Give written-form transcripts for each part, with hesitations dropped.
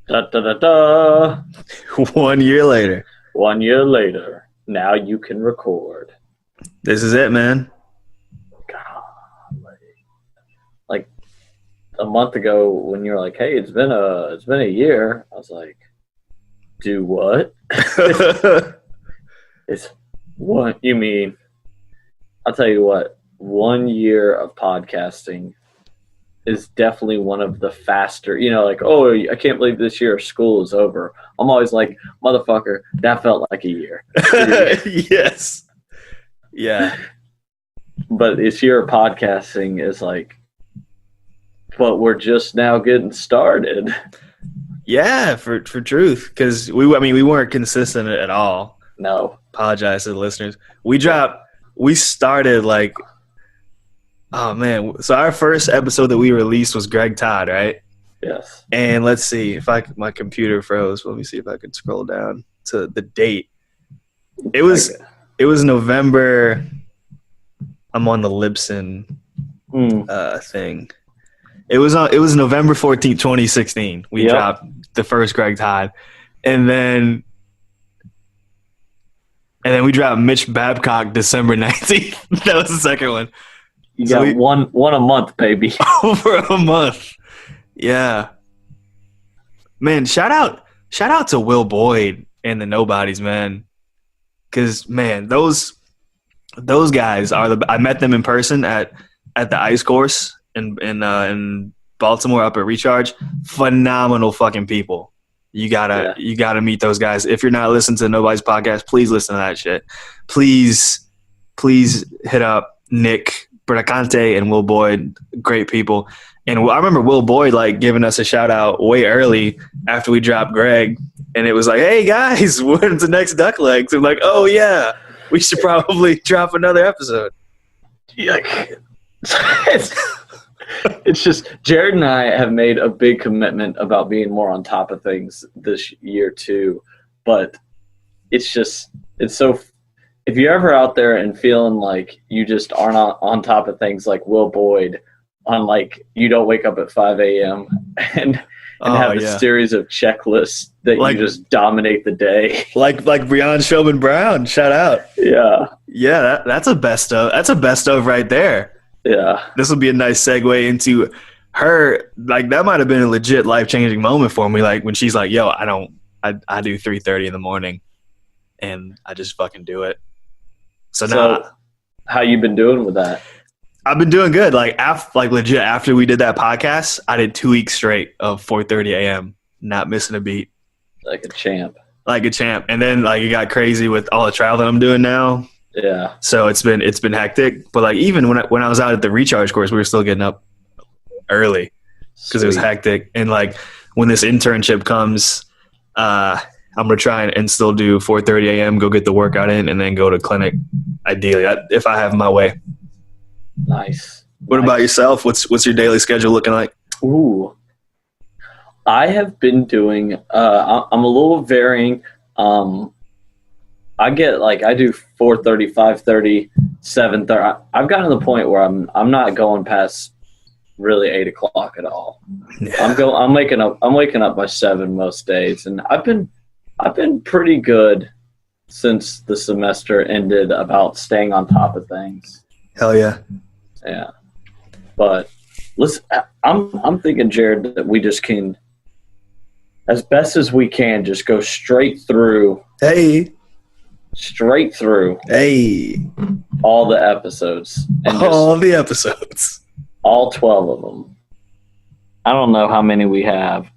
Da, da, da, da. 1 year later. 1 year later. Now you can record. This is it, man. God, like a month ago when you were like, "Hey, it's been a year," I was like, "Do what?" It's what you mean? I'll tell you what. 1 year of podcasting is definitely one of the faster. Like, oh, I can't believe this year of school is over. I'm always like, motherfucker, that felt like a year. Yes. Yeah. But this year of podcasting is like, but we're just now getting started. Yeah, for truth, because we weren't consistent at all. No. Apologize to the listeners. We started like, oh man. So our first episode that we released was Greg Todd, right? Yes. And let's see if my computer froze. Let me see if I can scroll down to the date. It was November. I'm on the Libsyn thing. It was November 14th, 2016. We dropped the first Greg Todd, and then we dropped Mitch Babcock December 19th. That was the second one. You got one a month, baby. Over a month. Yeah. Man, shout out to Will Boyd and the Knowbodies, man. Cause man, those guys are I met them in person at the ice course in Baltimore up at Recharge. Phenomenal fucking people. You gotta meet those guys. If you're not listening to the Knowbodies podcast, please listen to that shit. Please hit up Nick Bradacante and Will Boyd. Great people. And I remember Will Boyd like giving us a shout out way early after we dropped Greg, and it was like, "Hey guys, when's the next Duck Legs?" I'm like, "Oh yeah, we should probably drop another episode." Yeah. It's just Jarod and I have made a big commitment about being more on top of things this year too, but it's so. If you're ever out there and feeling like you just aren't on top of things like Will Boyd, on like you don't wake up at 5 a.m. and have a series of checklists that you just dominate the day. Like Brianne Showman Brown, shout out. Yeah. Yeah, that's a best of right there. Yeah. This will be a nice segue into her. Like that might have been a legit life-changing moment for me. Like when she's like, "Yo, I do 3:30 in the morning and I just fucking do it." So now, how you been doing with that? I've been doing good. Like legit after we did that podcast, I did 2 weeks straight of 4:30 a.m. not missing a beat. Like a champ. And then like it got crazy with all the travel that I'm doing now. Yeah. So it's been hectic. But like even when I was out at the Recharge course, we were still getting up early because it was hectic. And like when this internship comes, I'm going to try and still do 4:30 a.m., go get the workout in, and then go to clinic, ideally, if I have my way. Nice. What about yourself? What's your daily schedule looking like? Ooh. I have been doing I'm a little varying. I do 4:30, 5:30, 7:30. I've gotten to the point where I'm not going past really 8 o'clock at all. Yeah. I'm waking up by 7 most days, and I've been pretty good since the semester ended about staying on top of things. Hell yeah. Yeah. But listen, I'm thinking, Jarod, that we just can, as best as we can, just go straight through. Hey. Straight through. Hey. All the episodes. All 12 of them. I don't know how many we have.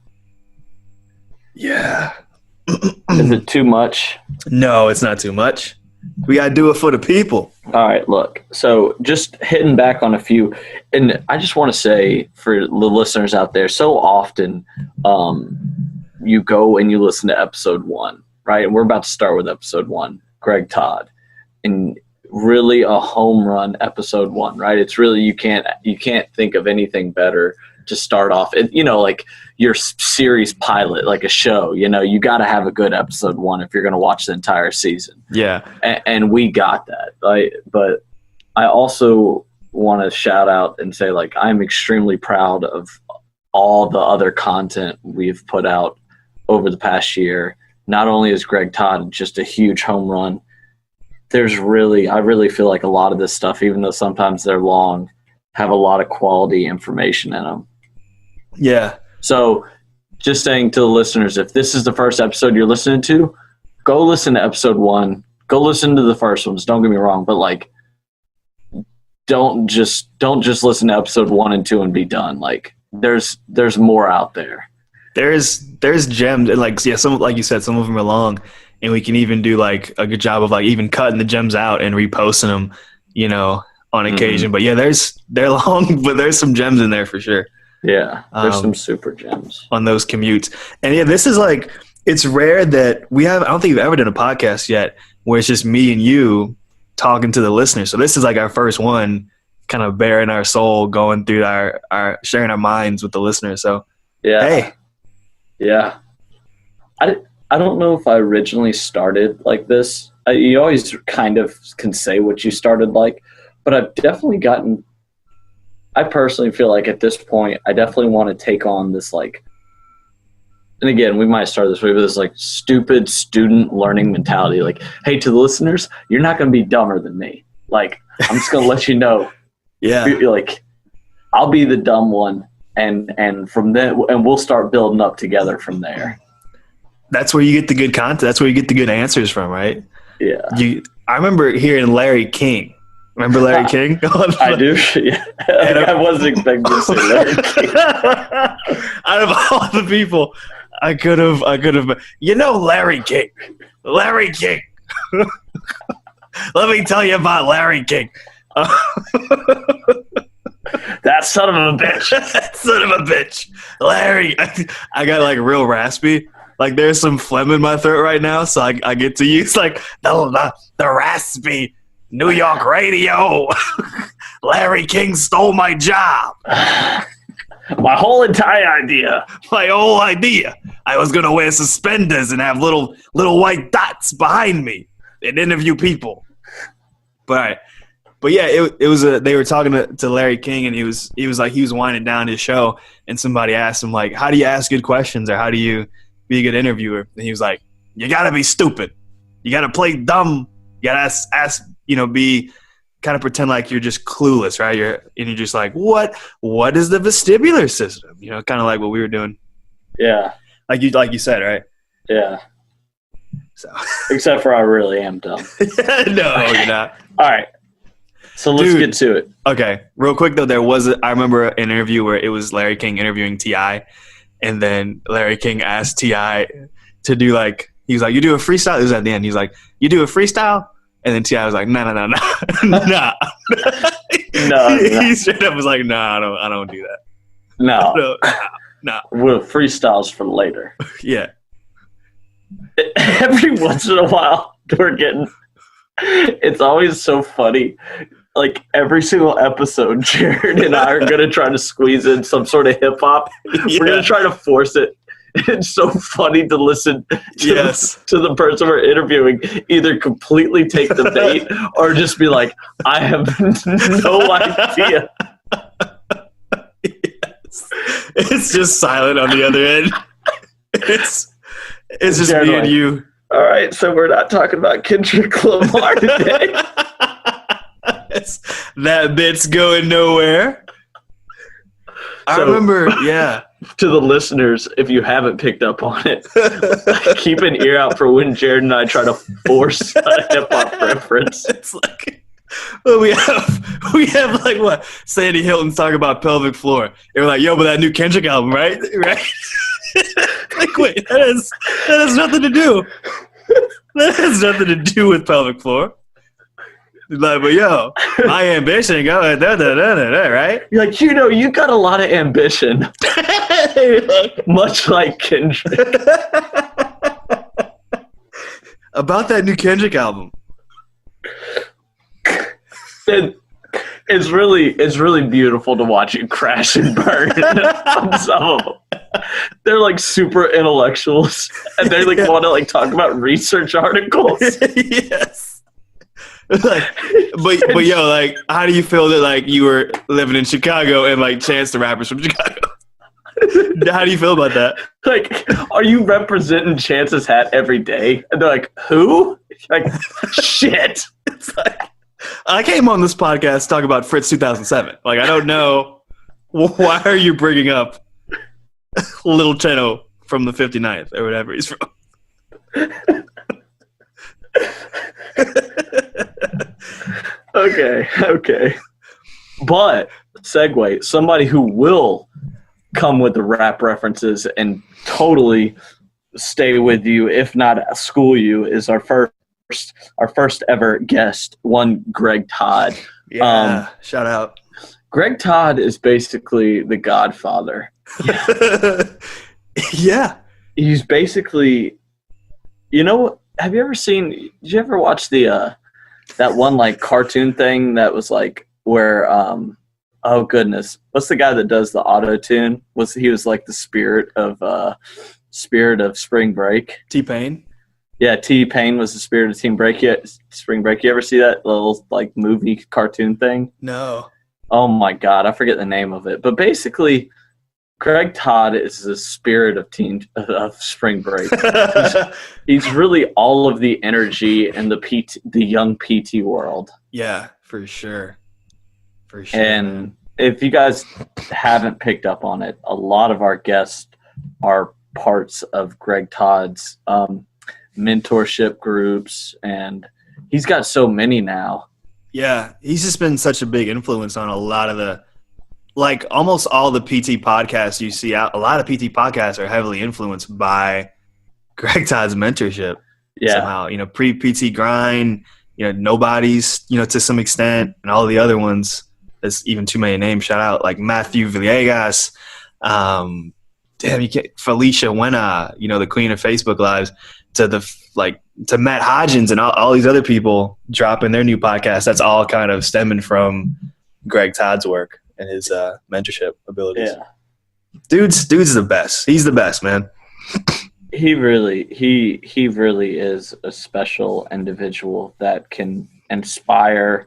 Yeah. Is it too much? No, it's not too much. We got to do it for the people. All right, look. So just hitting back on a few. And I just want to say for the listeners out there, so often you go and you listen to episode 1, right? And we're about to start with episode 1, Greg Todd. And really a home run episode 1, right? It's really, you can't think of anything better to start off. Like your series pilot, like a show, you got to have a good episode 1 if you're going to watch the entire season. Yeah. And we got that. But I also want to shout out and say, like, I'm extremely proud of all the other content we've put out over the past year. Not only is Greg Todd just a huge home run, I really feel like a lot of this stuff, even though sometimes they're long, have a lot of quality information in them. Yeah. So just saying to the listeners, if this is the first episode you're listening to, go listen to episode 1. Go listen to the first ones. Don't get me wrong, but like, don't just listen to episode 1 and 2 and be done. Like, there's more out there. There's gems, and like, yeah, some, like you said, some of them are long, and we can even do like a good job of like even cutting the gems out and reposting them, you know, on occasion. But yeah, they're long, but there's some gems in there for sure. Yeah, there's some super gems on those commutes. And yeah, this is like, it's rare that I don't think we've ever done a podcast yet where it's just me and you talking to the listeners. So this is like our first one, kind of bearing our soul, going through our sharing our minds with the listeners. So yeah. Hey. Yeah. I don't know if I originally started like this. You always kind of can say what you started like, but I've definitely I personally feel like at this point, I definitely want to take on this, like, and again, we might start this way, but this like stupid student learning mentality. Like, hey, to the listeners, you're not going to be dumber than me. Like, I'm just going to let you know. Yeah. Like, I'll be the dumb one. And from then, and we'll start building up together from there. That's where you get the good content. That's where you get the good answers from, right? Yeah. I remember hearing Larry King. Remember Larry King? I do. Yeah. I wasn't expecting to say Larry King. Out of all the people, I could have. You know, Larry King. Larry King. Let me tell you about Larry King. That son of a bitch. That son of a bitch. Larry. I got like real raspy. Like there's some phlegm in my throat right now, so I get to use like the raspy New York radio. Larry King stole my job. My whole entire idea. My whole idea. I was going to wear suspenders and have little white dots behind me and interview people. But yeah, it was they were talking to Larry King, and he was winding down his show, and somebody asked him like, how do you ask good questions, or how do you be a good interviewer? And he was like, you got to be stupid. You got to play dumb. You got to ask, be kind of pretend like you're just clueless, right? You're just like, what is the vestibular system? Kind of like what we were doing. Yeah. Like you said, right? Yeah. So except for I really am dumb. No, you're not. All right. So let's get to it. Okay. Real quick though, I remember an interview where it was Larry King interviewing T.I., and then Larry King asked T.I. to do he was like, you do a freestyle? It was at the end. He's like, you do a freestyle? And then T.I. was like, no. No. He straight up was like, no, I don't do that. No. Well, freestyles for later. Yeah. Every once in a while, it's always so funny. Like every single episode, Jarod and I are going to try to squeeze in some sort of hip hop. Yeah. We're going to try to force it. It's so funny to listen to the person we're interviewing either completely take the bait or just be like, I have no idea. Yes. It's just silent on the other end. It's just me and you. All right, so we're not talking about Kendrick Lamar today. That bit's going nowhere. I remember, yeah. To the listeners, if you haven't picked up on it, keep an ear out for when Jarod and I try to force a hip-hop reference. It's like, well, we have like what? Sandy Hilton's talking about pelvic floor. They were like, yo, but that new Kendrick album, right? Right? Like, wait, that has nothing to do. That has nothing to do with pelvic floor. Like, but yo, my ambition go right? You're like, you got a lot of ambition. Much like Kendrick. About that new Kendrick album. It's really beautiful to watch you crash and burn on some of them. They're like super intellectuals, and they want to talk about research articles. Yes. But yo, how do you feel that you were living in Chicago and Chance the Rapper's from Chicago? How do you feel about that? Like, are you representing Chance's hat every day? And they're like, who? Like, shit. It's like, I came on this podcast to talk about Fritz 2007. Like, I don't know. Why are you bringing up Little Cheno from the 59th or whatever he's from? Okay. But, segue, somebody who will come with the rap references and totally stay with you, if not school you, is our first ever guest, one Greg Todd. Yeah, shout out. Greg Todd is basically the Godfather. Yeah. He's basically, have you ever seen, did you ever watch that one like cartoon thing that was like where, oh goodness, what's the guy that does the auto-tune? He was like the spirit of Spring Break. T-Pain? Yeah, T-Pain was the spirit of Spring Break. You ever see that little like movie cartoon thing? No. Oh my God, I forget the name of it. But basically, Greg Todd is the spirit of Spring Break. He's really all of the energy in the young PT world. Yeah, for sure. And if you guys haven't picked up on it, a lot of our guests are parts of Greg Todd's mentorship groups, and he's got so many now. Yeah, he's just been such a big influence on a lot of the, like almost all the PT podcasts you see out. A lot of PT podcasts are heavily influenced by Greg Todd's mentorship. Yeah. Somehow, pre-PT grind, Knowbodies, to some extent, and all the other ones. There's even too many names. Shout out like Matthew Villegas, Felicia Wena, the queen of Facebook Lives, to Matt Hodgins and all these other people dropping their new podcast. That's all kind of stemming from Greg Todd's work and his mentorship abilities. Yeah. Dude's the best. He's the best, man. He really is a special individual that can inspire,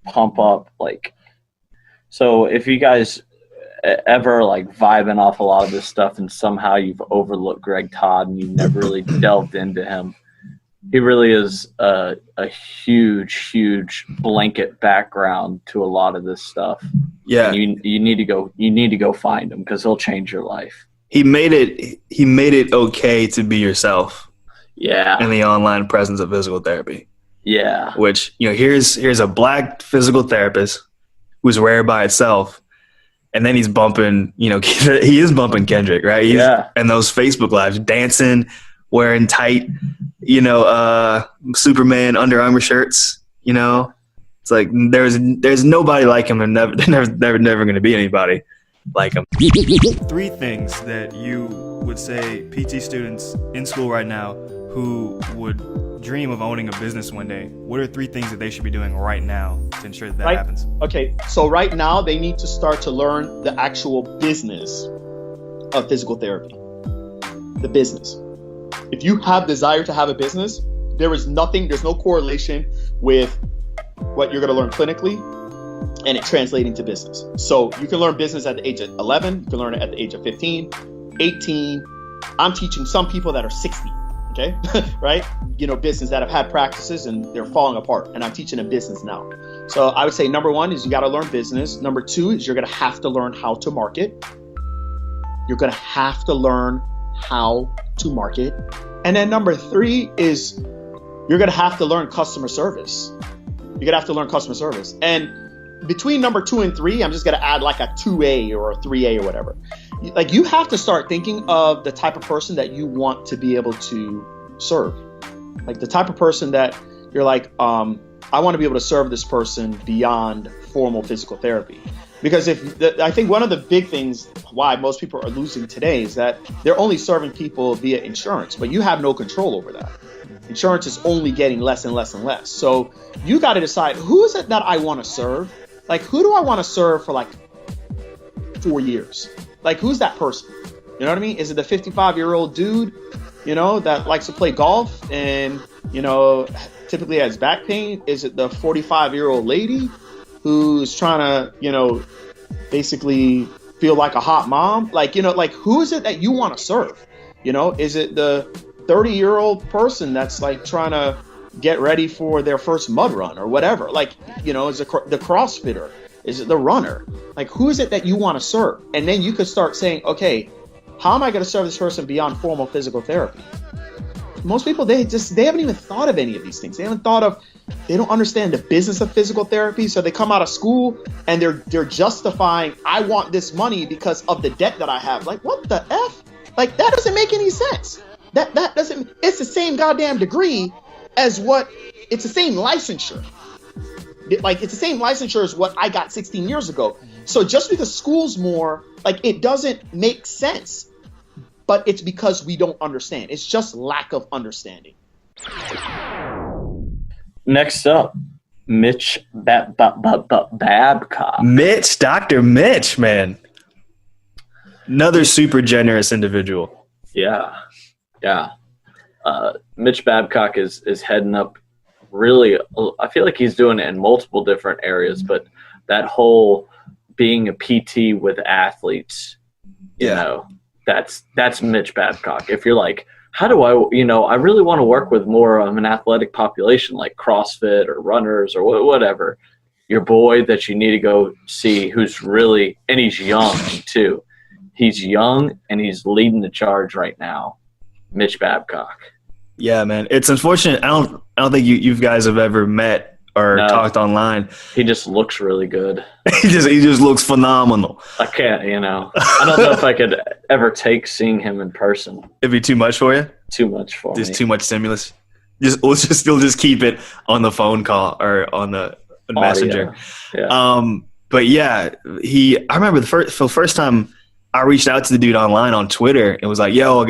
pump up, like. So if you guys ever like vibing off a lot of this stuff and somehow you've overlooked Greg Todd and you've never really delved into him, he really is a huge blanket background to a lot of this stuff. Yeah, and you need to go find him because he'll change your life. He made it okay to be yourself. Yeah, in the online presence of physical therapy. Yeah, which here's a black physical therapist who's rare by itself, and then he's bumping, he is bumping Kendrick, right? And those Facebook Lives, dancing, wearing tight, Superman Under Armour shirts, It's like there's nobody like him. There's never going to be anybody like him. 3 things that you would say PT students in school right now who would dream of owning a business one day, what are 3 things that they should be doing right now to ensure that happens? Okay, so right now they need to start to learn the actual business of physical therapy. The business. If you have desire to have a business, there's no correlation with what you're going to learn clinically and it translating to business. So you can learn business at the age of 11, you can learn it at the age of 15, 18. I'm teaching some people that are 60. Okay, right? Business that have had practices and they're falling apart, and I'm teaching them business now. So I would say number 1 is you got to learn business. Number 2 is you're going to have to learn how to market. You're going to have to learn how to market. And then number 3 is you're going to have to learn customer service. You're going to have to learn customer service. And between number 2 and 3, I'm just going to add like a 2A or a 3A or whatever. Like you have to start thinking of the type of person that you want to be able to serve. Like the type of person that you're like, I want to be able to serve this person beyond formal physical therapy. Because I think one of the big things why most people are losing today is that they're only serving people via insurance, but you have no control over that. Insurance is only getting less and less and less. So you got to decide, who is it that I want to serve? Like, who do I want to serve for like 4 years? Like, who's that person? You know what I mean? Is it the 55-year-old dude, that likes to play golf and, typically has back pain? Is it the 45-year-old lady who's trying to, basically feel like a hot mom? Like, like who is it that you want to serve? Is it the 30-year-old person that's like trying to get ready for their first mud run or whatever? Like, is it the CrossFitter? Is it the runner? Like, who is it that you want to serve? And then you could start saying, okay, how am I going to serve this person beyond formal physical therapy? Most people, they haven't even thought of any of these things. They don't understand the business of physical therapy. So they come out of school and they're justifying, I want this money because of the debt that I have. Like, what the F? Like, that doesn't make any sense. That doesn't, it's the same goddamn degree as it's the same licensure. Like, it's the same licensure as what I got 16 years ago. So just because school's more, like, it doesn't make sense. But it's because we don't understand. It's just lack of understanding. Next up, Mitch Babcock. Dr. Mitch, man. Another super generous individual. Yeah. Mitch Babcock is heading up really, I feel like he's doing it in multiple different areas, but that whole being a PT with athletes, you know, that's Mitch Babcock. If you're like, how do I really want to work with more of an athletic population like CrossFit or runners or whatever, your boy that you need to go see who's really, and he's young too. He's young and he's leading the charge right now. Mitch Babcock. Yeah, man. It's unfortunate. I don't think you guys have ever met or talked online. He just looks really good. he just looks phenomenal. I can't, I don't know if I could ever take seeing him in person. It'd be too much for you? Too much for me. Just too much stimulus. We'll just keep it on the phone call or on the messenger. Yeah. But yeah, I remember the first time I reached out to the dude online on Twitter and was like, yo,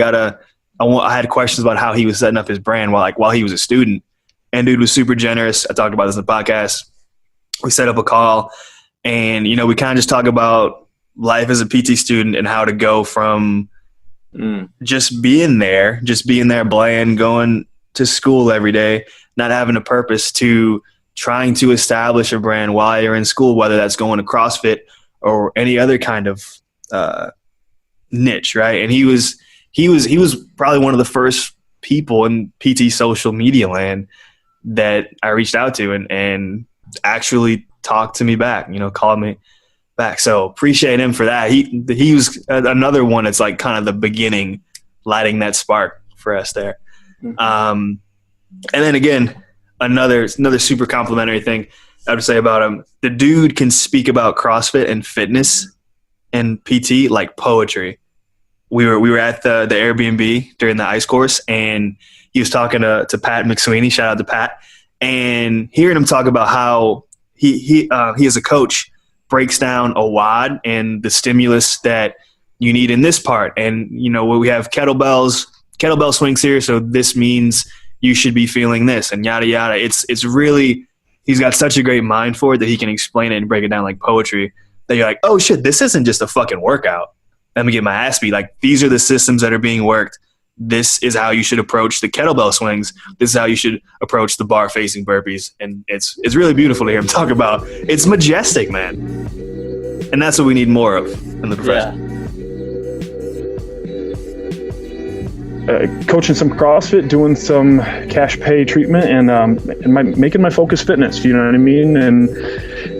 I had questions about how he was setting up his brand while he was a student. And dude was super generous. I talked about this in the podcast. We set up a call and, we kind of just talk about life as a PT student and how to go from just being there bland, going to school every day, not having a purpose, to trying to establish a brand while you're in school, whether that's going to CrossFit or any other kind of niche, right? And he was probably one of the first people in PT social media land that I reached out to and actually talked to me back, called me back. So appreciate him for that. He was another one that's like kind of the beginning, lighting that spark for us there. Mm-hmm. And then again, another super complimentary thing I would say about him. The dude can speak about CrossFit and fitness and PT like poetry. We were at the Airbnb during the ice course, and he was talking to Pat McSweeney. Shout out to Pat. And hearing him talk about how he as a coach breaks down a WOD and the stimulus that you need in this part. And, we have kettlebell swings here, so this means you should be feeling this and yada, yada. It's really – he's got such a great mind for it that he can explain it and break it down like poetry that you're like, oh, shit, this isn't just a fucking workout. Let me get my ass beat. Like, these are the systems that are being worked. This is how you should approach the kettlebell swings. This is how you should approach the bar facing burpees. And it's really beautiful to hear him talk about. It's majestic, man. And that's what we need more of in the profession. Coaching some CrossFit, doing some cash pay treatment, and making my focus fitness. You know what I mean?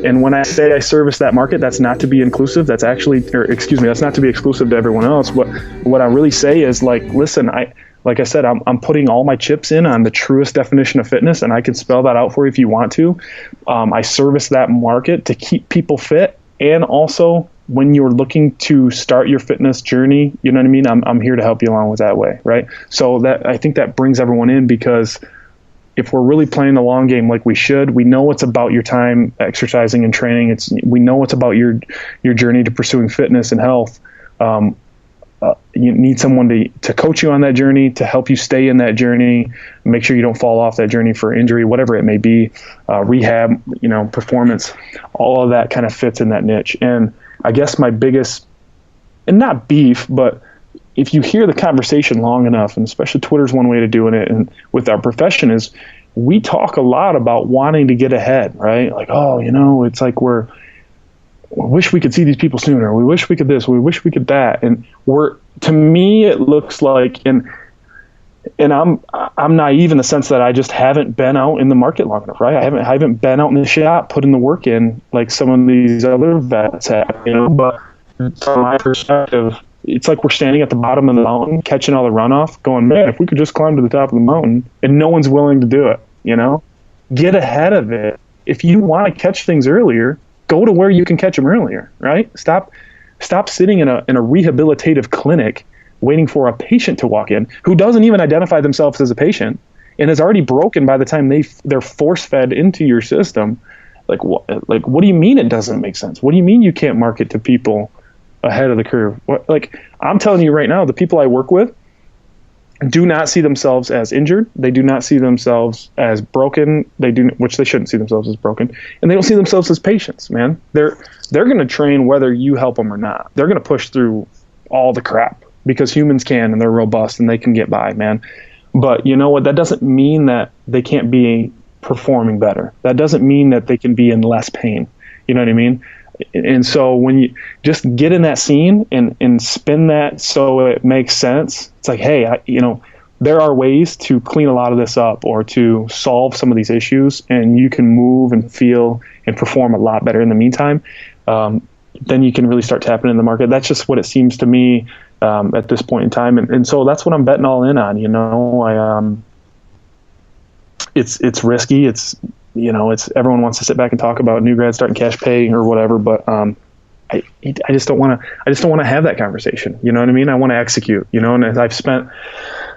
And when I say I service that market, that's not to be inclusive. That's not to be exclusive to everyone else. But what I really say is, like, listen, like I said, I'm putting all my chips in on the truest definition of fitness, and I can spell that out for you if you want to. I service that market to keep people fit, and also when you're looking to start your fitness journey, you know what I mean? I'm here to help you along with that way, right? So I think that brings everyone in, because if we're really playing the long game like we should, we know it's about your time exercising and training. We know it's about your journey to pursuing fitness and health. You need someone to coach you on that journey, to help you stay in that journey, make sure you don't fall off that journey for injury, whatever it may be, rehab, performance, all of that kind of fits in that niche. And I guess my biggest, and not beef, but if you hear the conversation long enough, and especially Twitter's one way to doing it, and with our profession, is we talk a lot about wanting to get ahead, right? Like, it's like wish we could see these people sooner. We wish we could this. We wish we could that. And to me, it looks like, and I'm naive in the sense that I just haven't been out in the market long enough, right? I haven't been out in the shop putting the work in like some of these other vets have, But from my perspective, it's like we're standing at the bottom of the mountain, catching all the runoff, going, man, if we could just climb to the top of the mountain, and no one's willing to do it, Get ahead of it. If you want to catch things earlier, go to where you can catch them earlier, right? Stop sitting in a rehabilitative clinic waiting for a patient to walk in who doesn't even identify themselves as a patient and is already broken by the time they're force fed into your system. Like what do you mean it doesn't make sense? What do you mean you can't market to people ahead of the curve? I'm telling you right now, the people I work with do not see themselves as injured. They do not see themselves as broken. Which they shouldn't see themselves as broken, and they don't see themselves as patients, man. They're going to train whether you help them or not. They're going to push through all the crap because humans can, and they're robust and they can get by, man. But you know what? That doesn't mean that they can't be performing better. That doesn't mean that they can be in less pain. You know what I mean? And so when you just get in that scene and spin that so it makes sense, it's like, hey, there are ways to clean a lot of this up or to solve some of these issues, and you can move and feel and perform a lot better in the meantime. Then you can really start tapping in the market. That's just what it seems to me at this point in time. And so that's what I'm betting all in on, it's risky. It's everyone wants to sit back and talk about new grads starting cash pay or whatever, but I just don't want to have that conversation. You know what I mean? I want to execute. And I've spent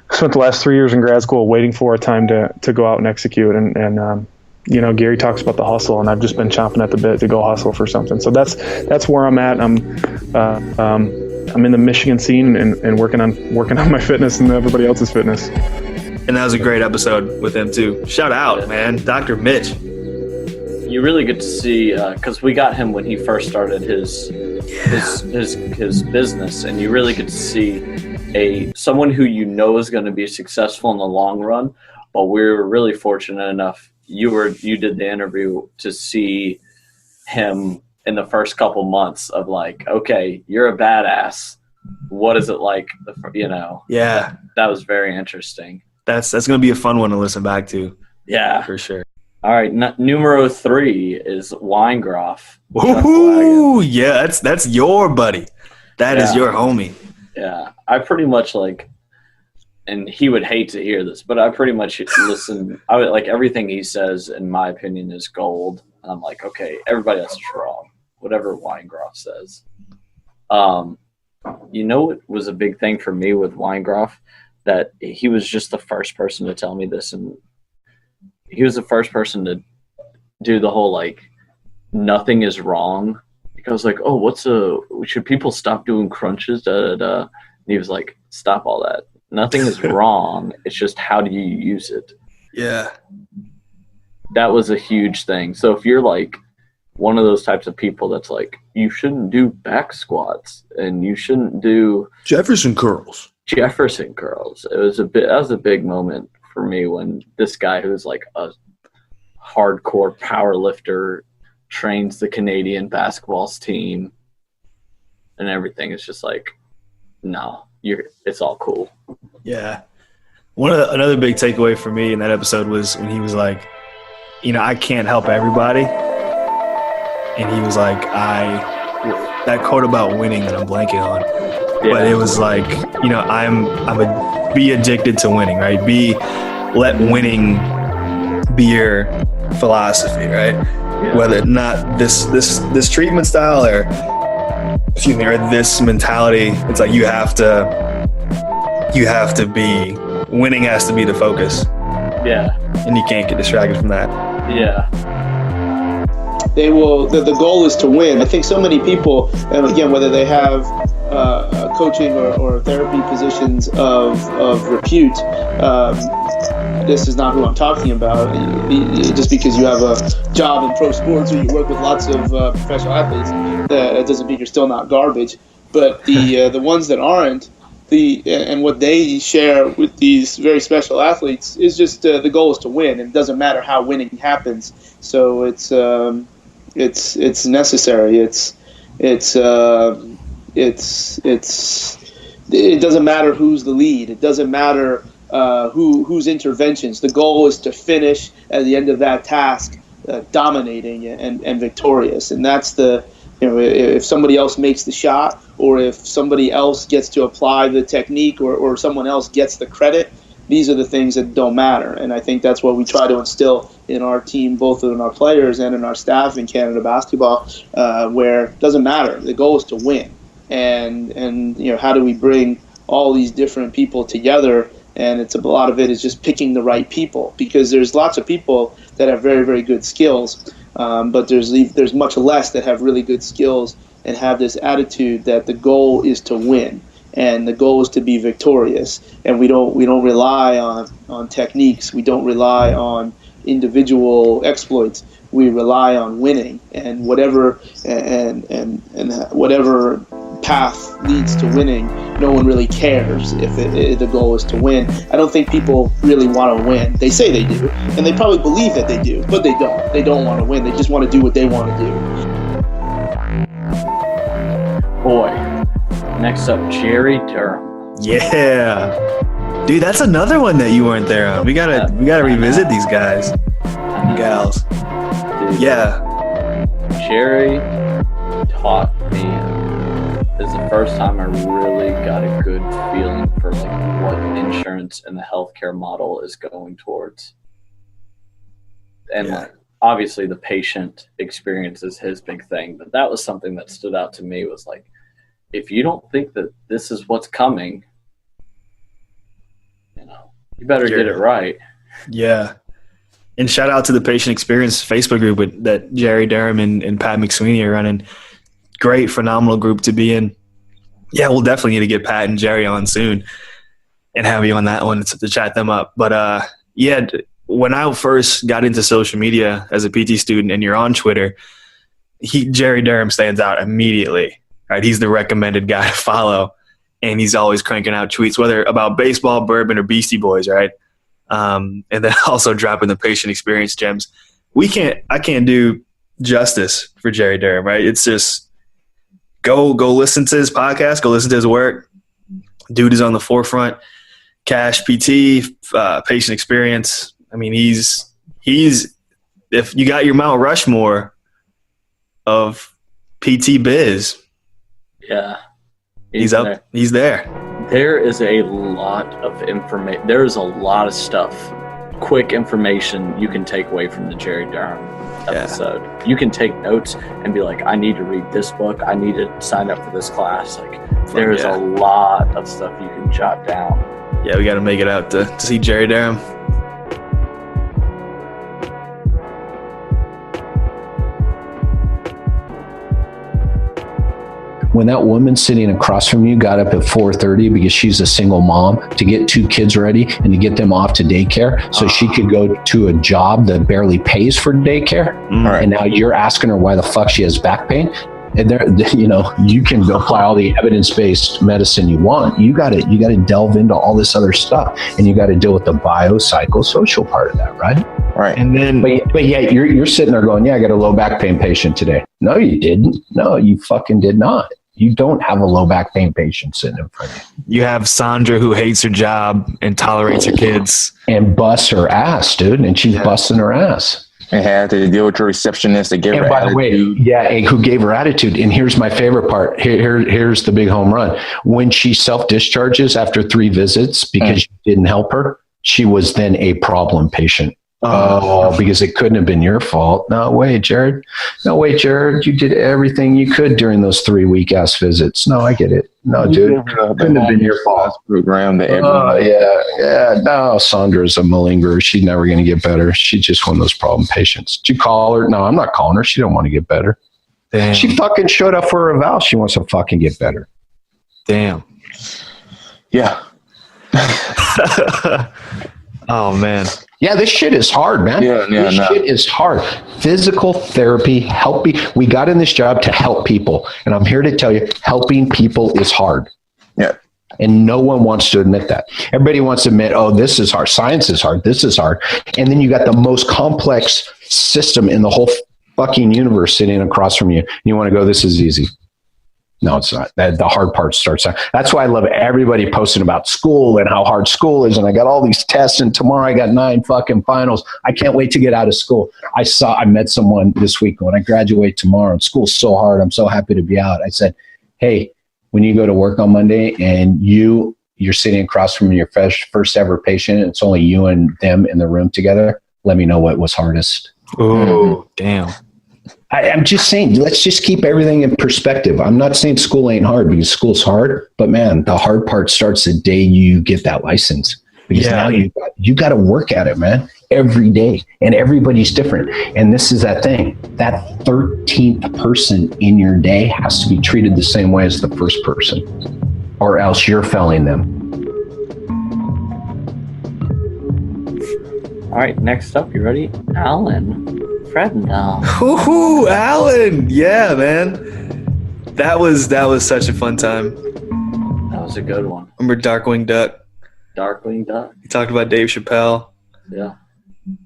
the last 3 years in grad school waiting for a time to go out and execute. And Gary talks about the hustle, and I've just been chomping at the bit to go hustle for something. So that's where I'm at. I'm in the Michigan scene and working on my fitness and everybody else's fitness. And that was a great episode with him too. Shout out, man, Dr. Mitch. You really get to see because we got him when he first started his business, and you really get to see someone who is going to be successful in the long run. But we were really fortunate enough. You did the interview to see him in the first couple months of like, okay, you're a badass. What is it like? Yeah, that was very interesting. That's going to be a fun one to listen back to. Yeah, for sure. All right, numero 3 is Weingroff. Ooh, yeah, that's your buddy. That is your homie. Yeah, I pretty much and he would hate to hear this, but I pretty much listen. I would everything he says, in my opinion, is gold. And I'm like, okay, everybody else is wrong. Whatever Weingroff says. It was a big thing for me with Weingroff, that he was just the first person to tell me this, and he was the first person to do the whole nothing is wrong. Because should people stop doing crunches? And he was like, stop all that. Nothing is wrong. It's just how do you use it? Yeah. That was a huge thing. So if you're one of those types of people that's you shouldn't do back squats and you shouldn't do Jefferson curls. It was that was a big moment for me when this guy who's a hardcore power lifter trains the Canadian basketball team and everything. It's just no, it's all cool. Yeah. Another big takeaway for me in that episode was when he was like, I can't help everybody. And he was like, that quote about winning that I'm blanking on. Yeah. But it was be addicted to winning, right? Let winning be your philosophy, right? Yeah. Whether not this treatment style or this mentality, it's you have to be winning, has to be the focus. Yeah. And you can't get distracted from that. Yeah. The goal is to win. I think so many people, and again, whether they have coaching or therapy positions of repute, this is not who I'm talking about. Just because you have a job in pro sports or you work with lots of professional athletes, that doesn't mean you're still not garbage. But the ones that aren't, and what they share with these very special athletes is just the goal is to win, and it doesn't matter how winning happens. So it's necessary. It's It doesn't matter who's the lead. It doesn't matter whose interventions. The goal is to finish at the end of that task dominating and victorious. And that's if somebody else makes the shot, or if somebody else gets to apply the technique, or someone else gets the credit, these are the things that don't matter. And I think that's what we try to instill in our team, both in our players and in our staff in Canada basketball, where it doesn't matter. The goal is to win. And how do we bring all these different people together? And a lot of it is just picking the right people, because there's lots of people that have very, very good skills, but there's much less that have really good skills and have this attitude that the goal is to win and the goal is to be victorious. And we don't rely on techniques. We don't rely on individual exploits. We rely on winning, and whatever path leads to winning, no one really cares if the goal is to win. I don't think people really want to win. They say they do, and they probably believe that they do, but they don't. They don't want to win. They just want to do what they want to do. Boy, next up, Jarod Durham. Yeah, dude, that's another one that you weren't there on. We gotta revisit these guys and gals. Dude, Yeah, Jarod taught me. This is the first time I really got a good feeling for like what insurance and the healthcare model is going towards. And like, obviously the patient experience is his big thing, but that was something that stood out to me, was like, if you don't think that this is what's coming, you better get it right. yeah. And shout out to the patient experience Facebook group that Jarod Durham and Pat McSweeney are running. Great, phenomenal group to be in. Yeah, we'll definitely need to get Pat and Jerry on soon and have you on that one to chat them up. But when I first got into social media as a PT student and you're on Twitter, Jarod Durham stands out immediately. Right, he's the recommended guy to follow, and he's always cranking out tweets, whether about baseball, bourbon, or Beastie Boys, right? And then also dropping the patient experience gems. I can't do justice for Jarod Durham, right? It's just go listen to his podcast, go listen to his work. Dude is on the forefront. Cash PT, patient experience. I mean, he's if you got your Mount Rushmore of PT biz, Yeah. he's up. There. He's there. There is a lot of information. There is a lot of stuff, quick information you can take away from the Jarod Durham episode. Yeah. You can take notes and be like, I need to read this book. I need to sign up for this class. Like, there is a lot of stuff you can jot down. Yeah, we got to make it out to see Jarod Durham. When that woman sitting across from you got up at 4:30 because she's a single mom to get 2 kids ready and to get them off to daycare so she could go to a job that barely pays for daycare, and now you're asking her why the fuck she has back pain, and you can apply all the evidence-based medicine you want. You got to delve into all this other stuff, and you got to deal with the biopsychosocial part of that, right? Right. And then, but yeah, you're sitting there going, yeah, I got a low back pain patient today. No, you didn't. No, you fucking did not. You don't have a low back pain patient sitting in front of you. You have Sandra who hates her job and tolerates her kids. And busts her ass, dude. And she's busting her ass. And had to deal with your receptionist to give her by attitude. the way, and who gave her attitude. And here's my favorite part. Here's the big home run. When she self-discharges after 3 visits because you didn't help her, she was then a problem patient. Oh, because it couldn't have been your fault. No way, Jarod. You did everything you could during those 3 weak-ass visits. No, I get it. No, dude. Couldn't have been your fault. Program that No, Sandra's a malingerer. She's never going to get better. She's just one of those problem patients. Did you call her? No, I'm not calling her. She don't want to get better. Damn. She fucking showed up for her eval. She wants to fucking get better. Damn. Yeah. Oh, man. Yeah, this shit is hard, man. This shit is hard. Physical therapy, helping. We got in this job to help people. And I'm here to tell you, helping people is hard. Yeah. And no one wants to admit that. Everybody wants to admit, oh, this is hard. Science is hard. This is hard. And then you got the most complex system in the whole fucking universe sitting across from you. You want to go, this is easy. No, it's not. The hard part starts. That's why I love everybody posting about school and how hard school is. And I got all these tests, and tomorrow I got 9 fucking finals. I can't wait to get out of school. I met someone this week when I graduate tomorrow, and school's so hard. I'm so happy to be out. I said, hey, when you go to work on Monday and you're sitting across from your first ever patient, it's only you and them in the room together, let me know what was hardest. Oh, damn. I'm just saying, let's just keep everything in perspective. I'm not saying school ain't hard, because school's hard, but man, the hard part starts the day you get that license, because now you got to work at it, man, every day, and everybody's different. And this is that thing, that 13th person in your day has to be treated the same way as the first person, or else you're failing them. All right, next up, you ready? Alan Fredendall. Ooh, Alan. Yeah, man. That was such a fun time. That was a good one. Remember Darkwing Duck? Darkwing Duck. He talked about Dave Chappelle. Yeah.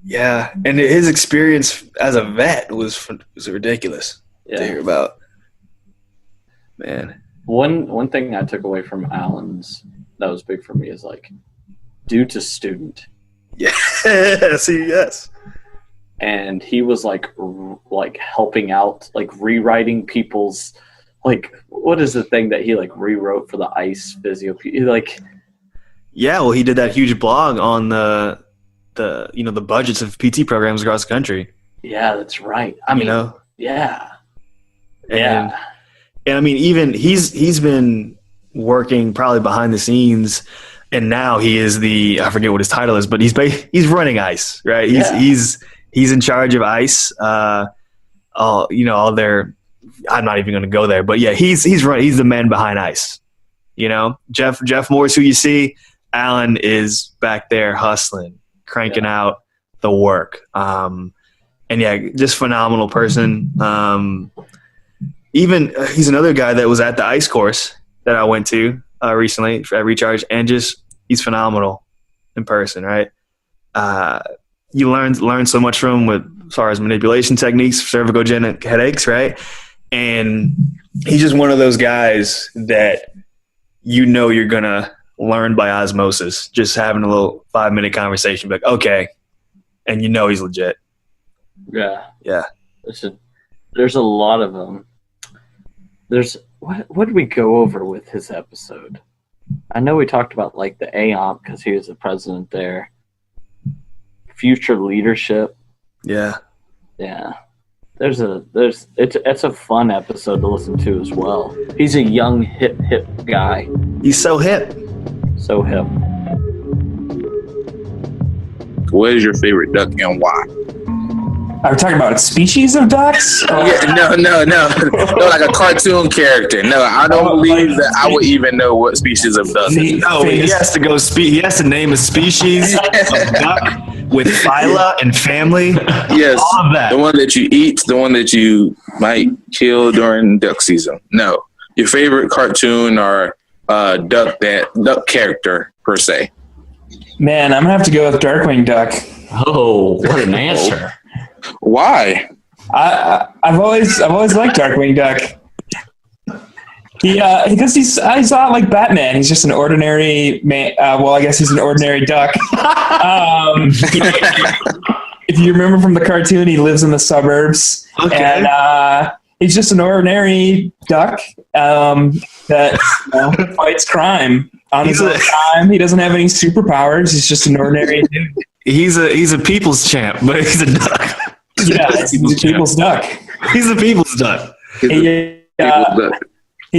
Yeah, and his experience as a vet was ridiculous to hear about. Man. One thing I took away from Alan's that was big for me is like, due to student. Yes, yes. And he was like helping out, like rewriting people's, like, what is the thing that he like rewrote for the ice physio? Like, yeah, well, he did that huge blog on the budgets of PT programs across the country. Yeah, that's right. I mean, yeah. And I mean, even he's been working probably behind the scenes, and now he is I forget what his title is, but he's running ice, right? He's in charge of ice. All their, I'm not even going to go there, but yeah, he's the man behind ice. You know, Jeff Morris, who you see, Alan is back there hustling, cranking out the work. And yeah, just phenomenal person. Even he's another guy that was at the ice course that I went to recently at Recharge, and just he's phenomenal in person, right? You learn so much from him with as far as manipulation techniques, cervicogenic headaches, right? And he's just one of those guys that you're gonna learn by osmosis, just having a little 5-minute conversation, like, okay, and he's legit. Yeah. There's a lot of them. There's what did we go over with his episode? I know we talked about like the AOMP because he was the president there. Future leadership. Yeah. It's a fun episode to listen to as well. He's a young hip guy. He's so hip. What is your favorite duck and why? Are we talking about species of ducks? No, like a cartoon character. No, I don't believe that I would even know what species of duck. He has to go. He has to name a species of duck with phyla and family. Yes, all of that. The one that you eat, the one that you might kill during duck season. No, your favorite cartoon or duck character per se. Man, I'm gonna have to go with Darkwing Duck. Oh, what an answer! Why? I've always liked Darkwing Duck. Because he's not like Batman. He's just an ordinary man. I guess he's an ordinary duck. If you remember from the cartoon, he lives in the suburbs, and he's just an ordinary duck that fights crime on his own time. He doesn't have any superpowers. He's just an ordinary dude. He's a people's champ, but he's a duck. Yeah, he's a people's duck. He's a people's duck. He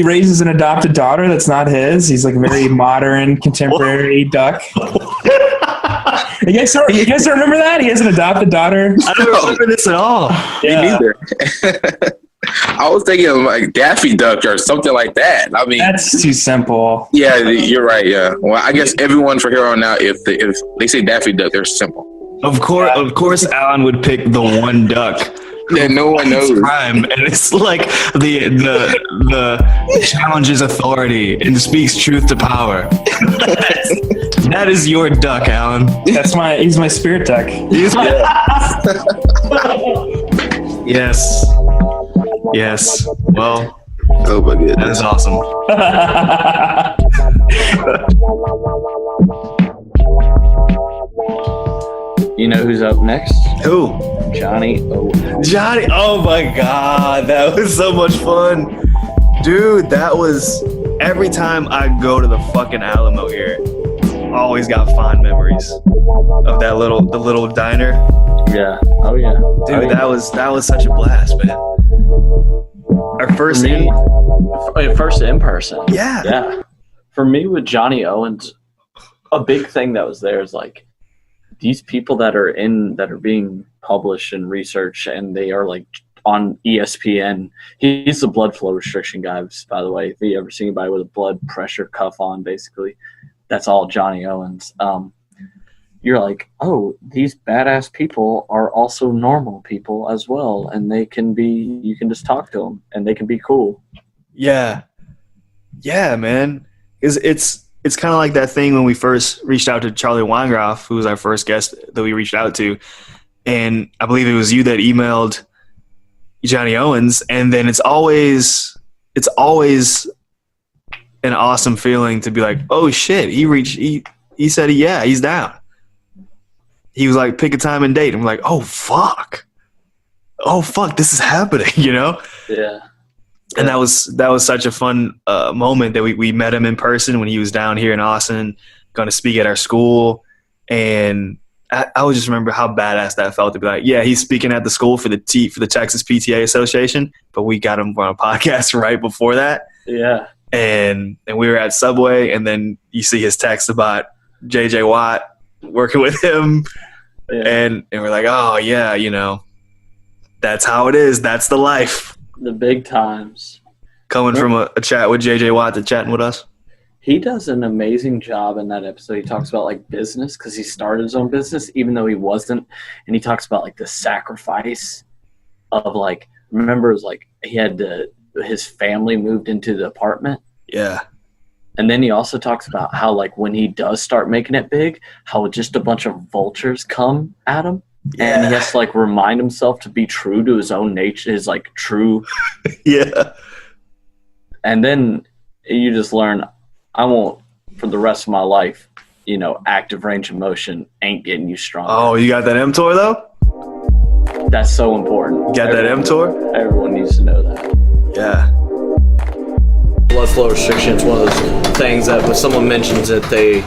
raises an adopted daughter that's not his. He's like a very modern, contemporary duck. You guys don't remember that? He has an adopted daughter. I don't remember this at all. Me neither. I was thinking of like Daffy Duck or something like that. I mean, that's too simple. Yeah, you're right. Yeah. Well, I guess everyone from here on out, if they say Daffy Duck, they're simple. Of course, Alan would pick the one duck that no one knows. Crime, and it's like the challenges authority and speaks truth to power. That is your duck, Alan. He's my spirit duck. Yes. Well, Oh my goodness. That is awesome. You know who's up next? Who? Johnny Owens. Johnny. Oh my God, that was so much fun, dude. That was every time I go to the fucking Alamo here. Always got fond memories of the little diner. Yeah. Oh yeah. Dude, that was such a blast, man. Our first first in person. Yeah. Yeah. For me with Johnny Owens, a big thing that was there is like these people that are being published and researched, and they are like on ESPN. He's the blood flow restriction guy, by the way. If you ever seen anybody with a blood pressure cuff on, basically, that's all Johnny Owens. You're like, oh, these badass people are also normal people as well, and you can just talk to them, and they can be cool. Yeah, man. It's kind of like that thing when we first reached out to Charlie Weingroff, who was our first guest that we reached out to, and I believe it was you that emailed Johnny Owens, and then it's always an awesome feeling to be like, oh shit, he said he's down. He was like, pick a time and date. I'm like, oh fuck, this is happening, you know? Yeah. And that was such a fun moment that we met him in person when he was down here in Austin, going to speak at our school. And I would just remember how badass that felt to be like, yeah, he's speaking at the school for the Texas PTA Association, but we got him on a podcast right before that. Yeah. And we were at Subway, and then you see his text about JJ Watt working with him. Yeah. And we're like, oh yeah, you know, that's how it is. That's the life. The big times. Coming from a chat with JJ Watt to chatting with us. He does an amazing job in that episode. He talks about like business because he started his own business even though he wasn't. And he talks about like the sacrifice of like, remember it was like he had his family moved into the apartment. Yeah. And then he also talks about how like when he does start making it big, how just a bunch of vultures come at him. Yeah. And he has to like remind himself to be true to his own nature, his like true. Yeah. And then you just learn, I won't, for the rest of my life, you know, active range of motion ain't getting you strong. Oh, you got that mTOR though? That's so important. Got that mTOR? Everyone needs to know that. Yeah. Blood flow restriction is one of those things that when someone mentions it, they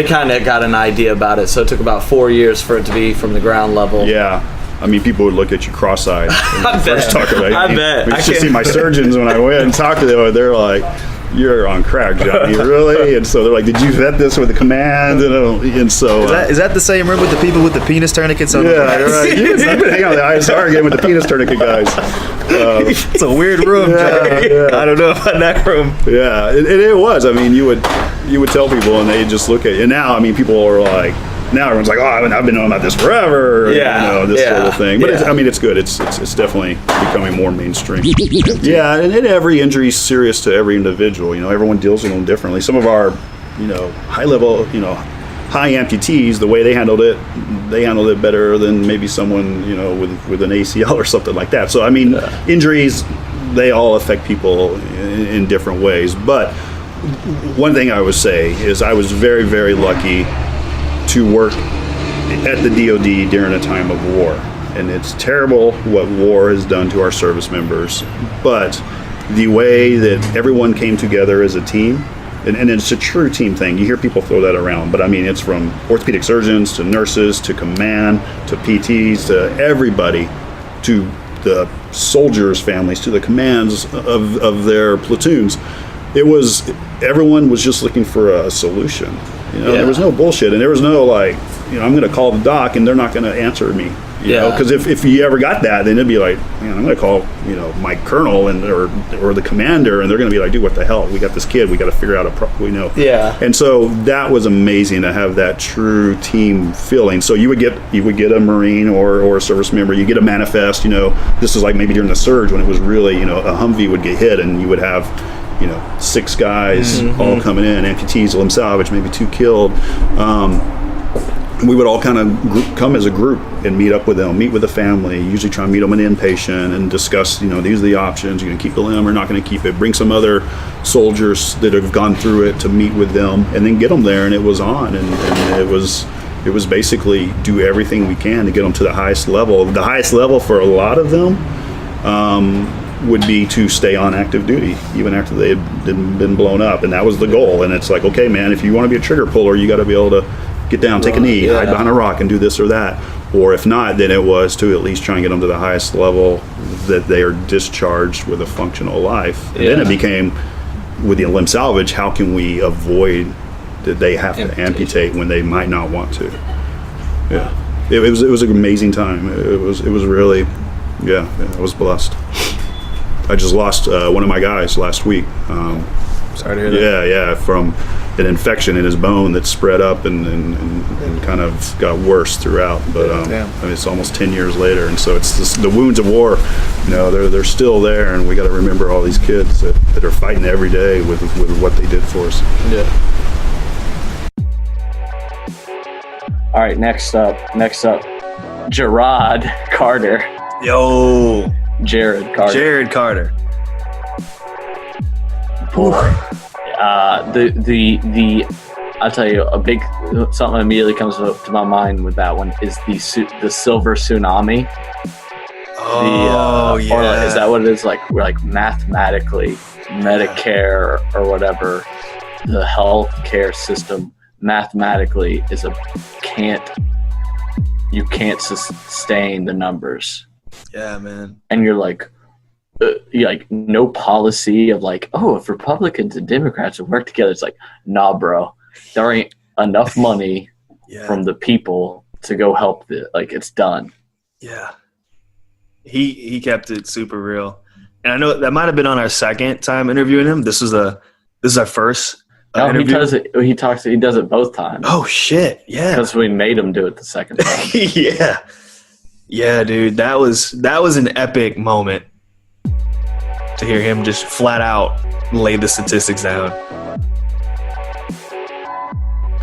kind of got an idea about it. So it took about 4 years for it to be from the ground level. Yeah. I mean, people would look at you cross-eyed. I bet. I bet. I should see my surgeons when I went and talked to them. They're like, "You're on crack, Johnny, really?" And so they're like, "Did you vet this with the command?" And so is that the same room with the people with the penis tourniquets on? Yeah, right. I've been hanging out at the ISR again with the penis tourniquet guys. It's a weird room, Johnny. Yeah. I don't know about that room. Yeah, it was. I mean, you would tell people, and they just look at you. And now, I mean, people are like. Now everyone's like, oh, I've been knowing about this forever, this sort of thing. But it's good. It's definitely becoming more mainstream. Yeah, and every injury is serious to every individual. You know, everyone deals with them differently. Some of our, high level, high amputees, the way they handled it better than maybe someone, with an ACL or something like that. So I mean, injuries, they all affect people in different ways. But one thing I would say is I was very, very lucky to work at the DOD during a time of war. And it's terrible what war has done to our service members, but the way that everyone came together as a team, and it's a true team thing. You hear people throw that around, but I mean, it's from orthopedic surgeons to nurses to command to PTs to everybody, to the soldiers' families, to the commands of their platoons. Everyone was just looking for a solution. There was no bullshit, and there was no like, I'm going to call the doc and they're not going to answer me. Because if you ever got that, then it'd be like, I'm going to call, my colonel or the commander, and they're going to be like, dude, what the hell? We got this kid. We got to figure out Yeah. And so that was amazing to have that true team feeling. So you would get a Marine or a service member. You get a manifest. This is like maybe during the surge when it was really, a Humvee would get hit, and you would have 6 guys all coming in, amputees, limb salvage, maybe 2 killed. we would all kind of come as a group and meet up with them, meet with the family, usually try and meet them an inpatient and discuss, these are the options. You're going to keep the limb or not going to keep it. Bring some other soldiers that have gone through it to meet with them and then get them there. And it was on. And it was basically do everything we can to get them to the highest level. The highest level for a lot of them would be to stay on active duty, even after they had been blown up. And that was the goal. And it's like, okay, man, if you want to be a trigger puller, you got to be able to get down, take a knee, hide behind a rock and do this or that. Or if not, then it was to at least try and get them to the highest level that they are discharged with a functional life. And then it became, with the limb salvage, how can we avoid that they have to amputate when they might not want to? Yeah. It was an amazing time. It was really, I was blessed. I just lost one of my guys last week. Sorry to hear that. Yeah, from an infection in his bone that spread up and kind of got worse throughout. But it's almost 10 years later, and so it's the wounds of war. They're still there, and we got to remember all these kids that are fighting every day with what they did for us. Yeah. All right, next up, Jarod Carter. Yo, Jarod Carter. Jarod Carter. I'll tell you, something immediately comes up to my mind with that one is the silver tsunami. Oh, yeah. Or is that what it is? Like, we're like mathematically, Medicare or whatever, the health care system mathematically you can't sustain the numbers. Yeah, man. And you're like no policy of like, oh, if Republicans and Democrats would work together. It's like, nah, bro, there ain't enough money from the people to go help it's done. Yeah. He kept it super real. And I know that might have been on our second time interviewing him. This is our first interview. He does it both times. Oh shit. Yeah. Because we made him do it the second time. Yeah. Yeah, dude. That was an epic moment to hear him just flat out lay the statistics down.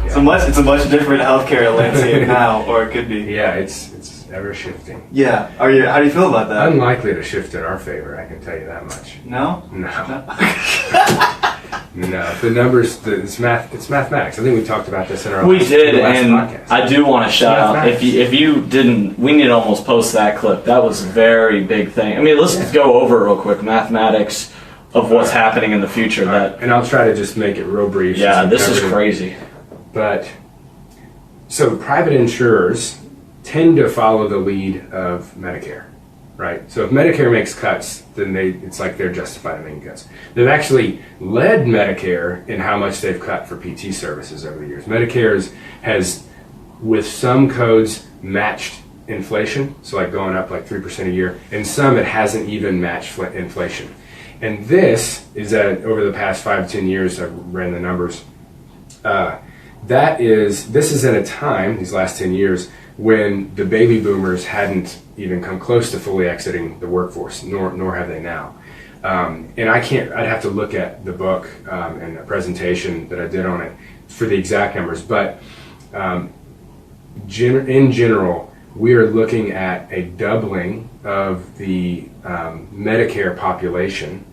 It's a much different healthcare landscape now, or it could be. Yeah, it's ever shifting. Yeah. How do you feel about that? Unlikely to shift in our favor, I can tell you that much. No? No. The numbers, it's mathematics. I think we talked about this in our last podcast. I do want to shout out, if you didn't, we need to almost post that clip. That was a very big thing. I mean, let's go over it real quick, mathematics of what's happening in the future. And I'll try to just make it real brief. Yeah, this is crazy. But, so private insurers tend to follow the lead of Medicare, right? So if Medicare makes cuts, then it's like they're justified in making cuts. They've actually led Medicare in how much they've cut for PT services over the years. Medicare has, with some codes, matched inflation, so like going up like 3% a year, and some it hasn't even matched inflation. And this is over the past 5 to 10 years, I ran the numbers, this is at a time, these last 10 years, when the baby boomers hadn't even come close to fully exiting the workforce, nor have they now. And I'd have to look at the book and a presentation that I did on it for the exact numbers, but in general, we are looking at a doubling of the Medicare population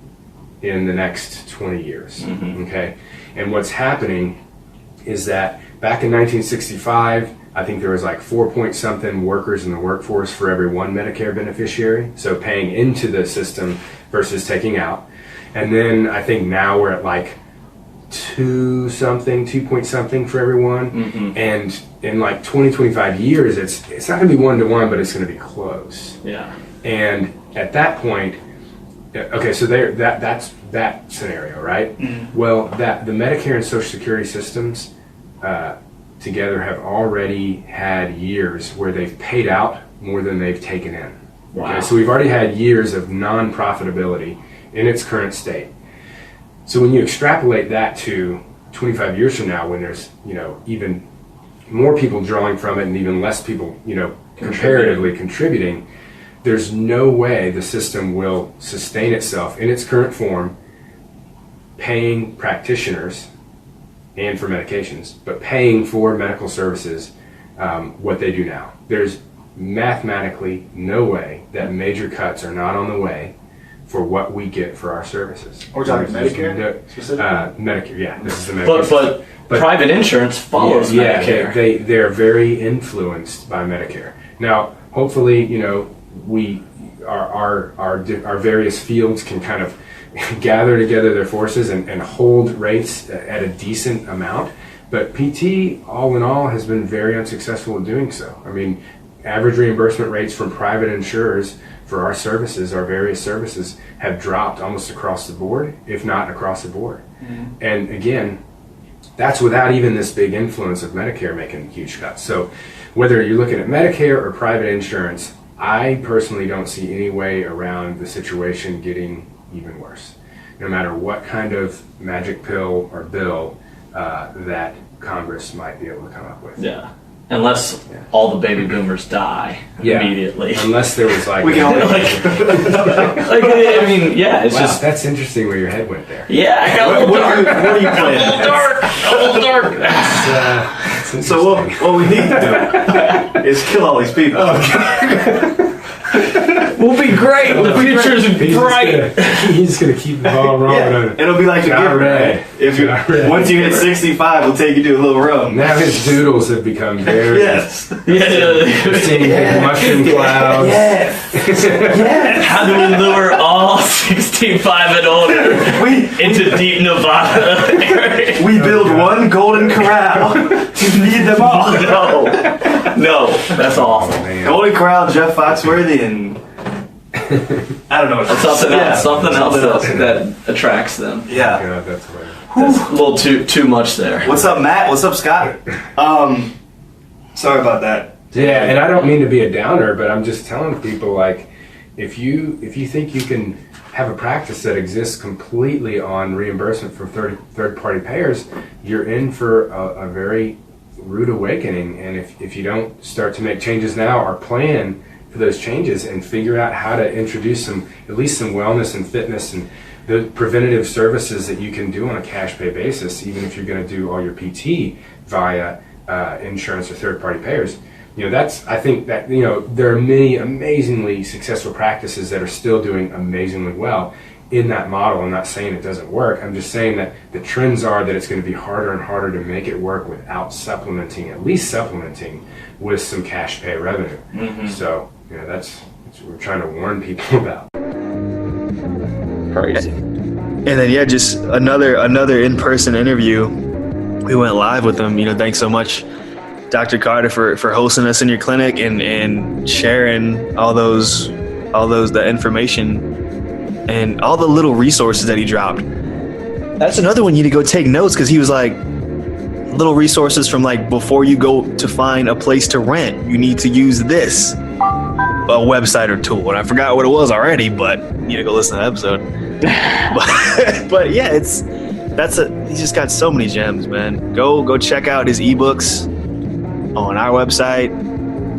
in the next 20 years, okay? And what's happening is that back in 1965, I think there was like 4-point-something workers in the workforce for every one Medicare beneficiary, so paying into the system versus taking out. And then I think now we're at like 2-point-something for everyone. And in like 20-25 years, it's not going to be 1-to-1, but it's going to be close. Yeah. And at that point, okay, so that's that scenario, right? Well, that the Medicare and Social Security systems together have already had years where they've paid out more than they've taken in. Wow. Okay, so we've already had years of non-profitability in its current state. So when you extrapolate that to 25 years from now, when there's even more people drawing from it and even less people comparatively contributing, there's no way the system will sustain itself in its current form, paying practitioners and for medications, but paying for medical services what they do now. There's mathematically no way that major cuts are not on the way for what we get for our services. We're talking Medicare? Medicare, yeah. This is the Medicare. But private insurance follows Medicare. They're very influenced by Medicare. Now, hopefully, our various fields can kind of gather together their forces and hold rates at a decent amount. But PT, all in all, has been very unsuccessful in doing so. I mean, average reimbursement rates from private insurers for our services, our various services, have dropped almost across the board, if not across the board. Mm-hmm. And again, that's without even this big influence of Medicare making huge cuts. So whether you're looking at Medicare or private insurance, I personally don't see any way around the situation getting even worse. No matter what kind of magic pill or bill that Congress might be able to come up with. Yeah. Unless all the baby boomers die immediately. Unless there was like... we can only I mean, yeah, it's just... That's interesting where your head went there. Yeah, I got a little dark. What are you playing? A little dark. So what we need to do is kill all these people. We'll be great. The future's bright. He's gonna keep the ball rolling. It'll be like a giveaway. If you once you hit 65, we'll take you to a little room. Now his doodles have become very seeing mushroom clouds. How do we lure all 65 and older into deep Nevada? We build one golden corral to feed them all. No, that's awful. Golden Corral, Jeff Foxworthy, and I don't know. Something else that attracts them. Yeah. God, that's hilarious. That's a little too much there. What's up, Matt? What's up, Scott? Sorry about that. Yeah, and I don't mean to be a downer, but I'm just telling people, like, if you think you can have a practice that exists completely on reimbursement from third-party payers, you're in for a very rude awakening. And if you don't start to make changes now or plan for those changes and figure out how to introduce at least some wellness and fitness and the preventative services that you can do on a cash pay basis, even if you're going to do all your PT via insurance or third-party payers, I think that there are many amazingly successful practices that are still doing amazingly well in that model. I'm not saying it doesn't work. I'm just saying that the trends are that it's going to be harder and harder to make it work without at least supplementing with some cash pay revenue. Mm-hmm. So, that's what we're trying to warn people about. Crazy. And then, just another in-person interview. We went live with them. Thanks so much, Dr. Carter, for hosting us in your clinic and sharing all the information and all the little resources that he dropped. That's another one you need to go take notes, because he was like, little resources from like before you go to find a place to rent, you need to use this, a website or tool. And I forgot what it was already, but you need to go listen to the episode. but yeah, he's just got so many gems, man. Go check out his ebooks on our website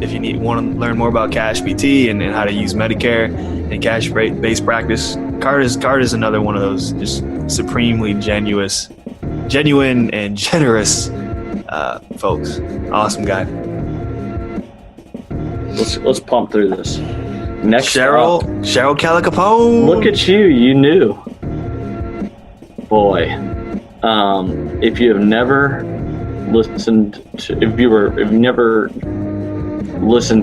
if you want to learn more about cash PT and how to use Medicare and cash-based practice. Carter's another one of those just supremely genuine and generous folks. Awesome guy. Let's pump through this. Next, Cheryl Keller Capone. Look at you. You knew. Boy, if you have never listened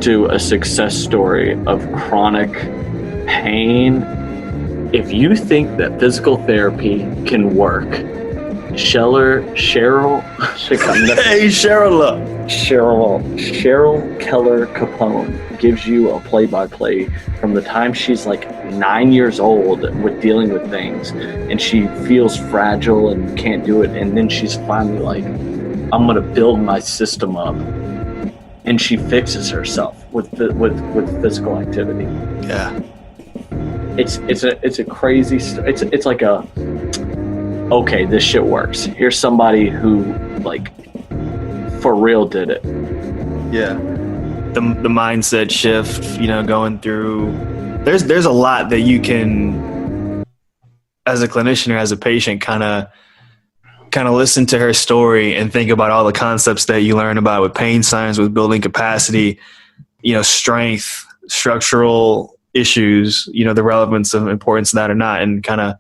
to a success story of chronic pain, if you think that physical therapy can work, Cheryl Keller Capone gives you a play-by-play from the time she's like 9 years old with dealing with things, and she feels fragile and can't do it, and then she's finally like, I'm gonna build my system up, and she fixes herself with physical activity. Yeah, it's a crazy. It's like a, okay, this shit works. Here's somebody who like for real did it. Yeah, the mindset shift. Going through. There's a lot that you can, as a clinician or as a patient, kind of kind of listen to her story and think about all the concepts that you learn about with pain signs, with building capacity, strength, structural issues, the relevance of importance of that or not, and kind of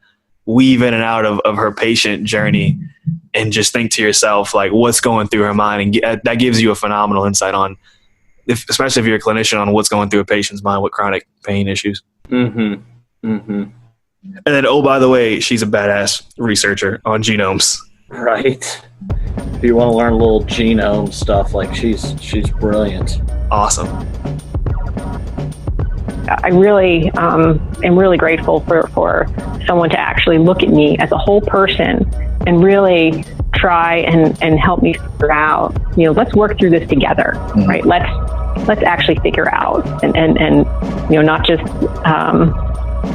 weave in and out of her patient journey and just think to yourself, like, what's going through her mind. And that gives you a phenomenal insight on, especially if you're a clinician, on what's going through a patient's mind with chronic pain issues. Mm-hmm. Mm-hmm. And then, oh, by the way, she's a badass researcher on genomes. Right. If you want to learn a little genome stuff, like she's brilliant. Awesome. I really am really grateful for someone to actually look at me as a whole person and really try and help me figure out, let's work through this together, right? Let's actually figure out and not just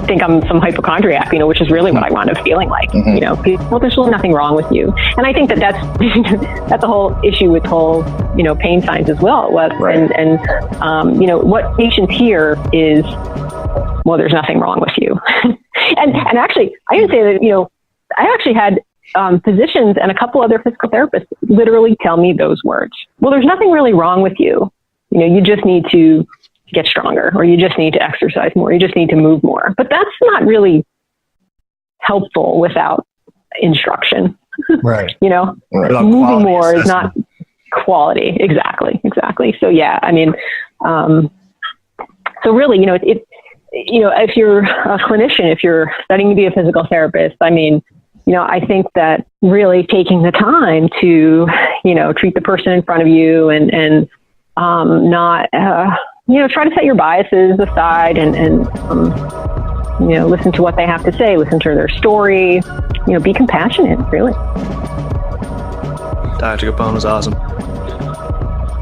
think I'm some hypochondriac, which is really what I wound up feeling like. Well, there's really nothing wrong with you. And I think that's a whole issue with whole, pain signs as well. It was, right. And what patients hear is, well, there's nothing wrong with you. and actually, I didn't say that, I actually had physicians and a couple other physical therapists literally tell me those words. Well, there's nothing really wrong with you. You just need to get stronger, or you just need to exercise more. You just need to move more. But that's not really helpful without instruction. Right. Right. Moving more is not quality. Exactly. So yeah, so really, if you're a clinician, if you're studying to be a physical therapist, I think that really taking the time to, treat the person in front of you and not, try to set your biases aside and listen to what they have to say, listen to their story, be compassionate, really. Dr. Capone was awesome.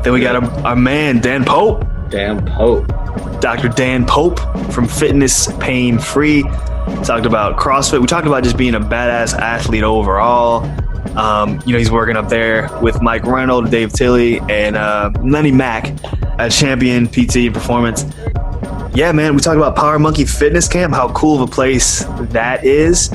Then we got our man, Dan Pope. Dr. Dan Pope from Fitness Pain Free. Talked about CrossFit. We talked about just being a badass athlete overall. He's working up there with Mike Reynolds, Dave Tilley, and Lenny Mack at Champion PT and Performance. Yeah, man, we talked about Power Monkey Fitness Camp, how cool of a place that is.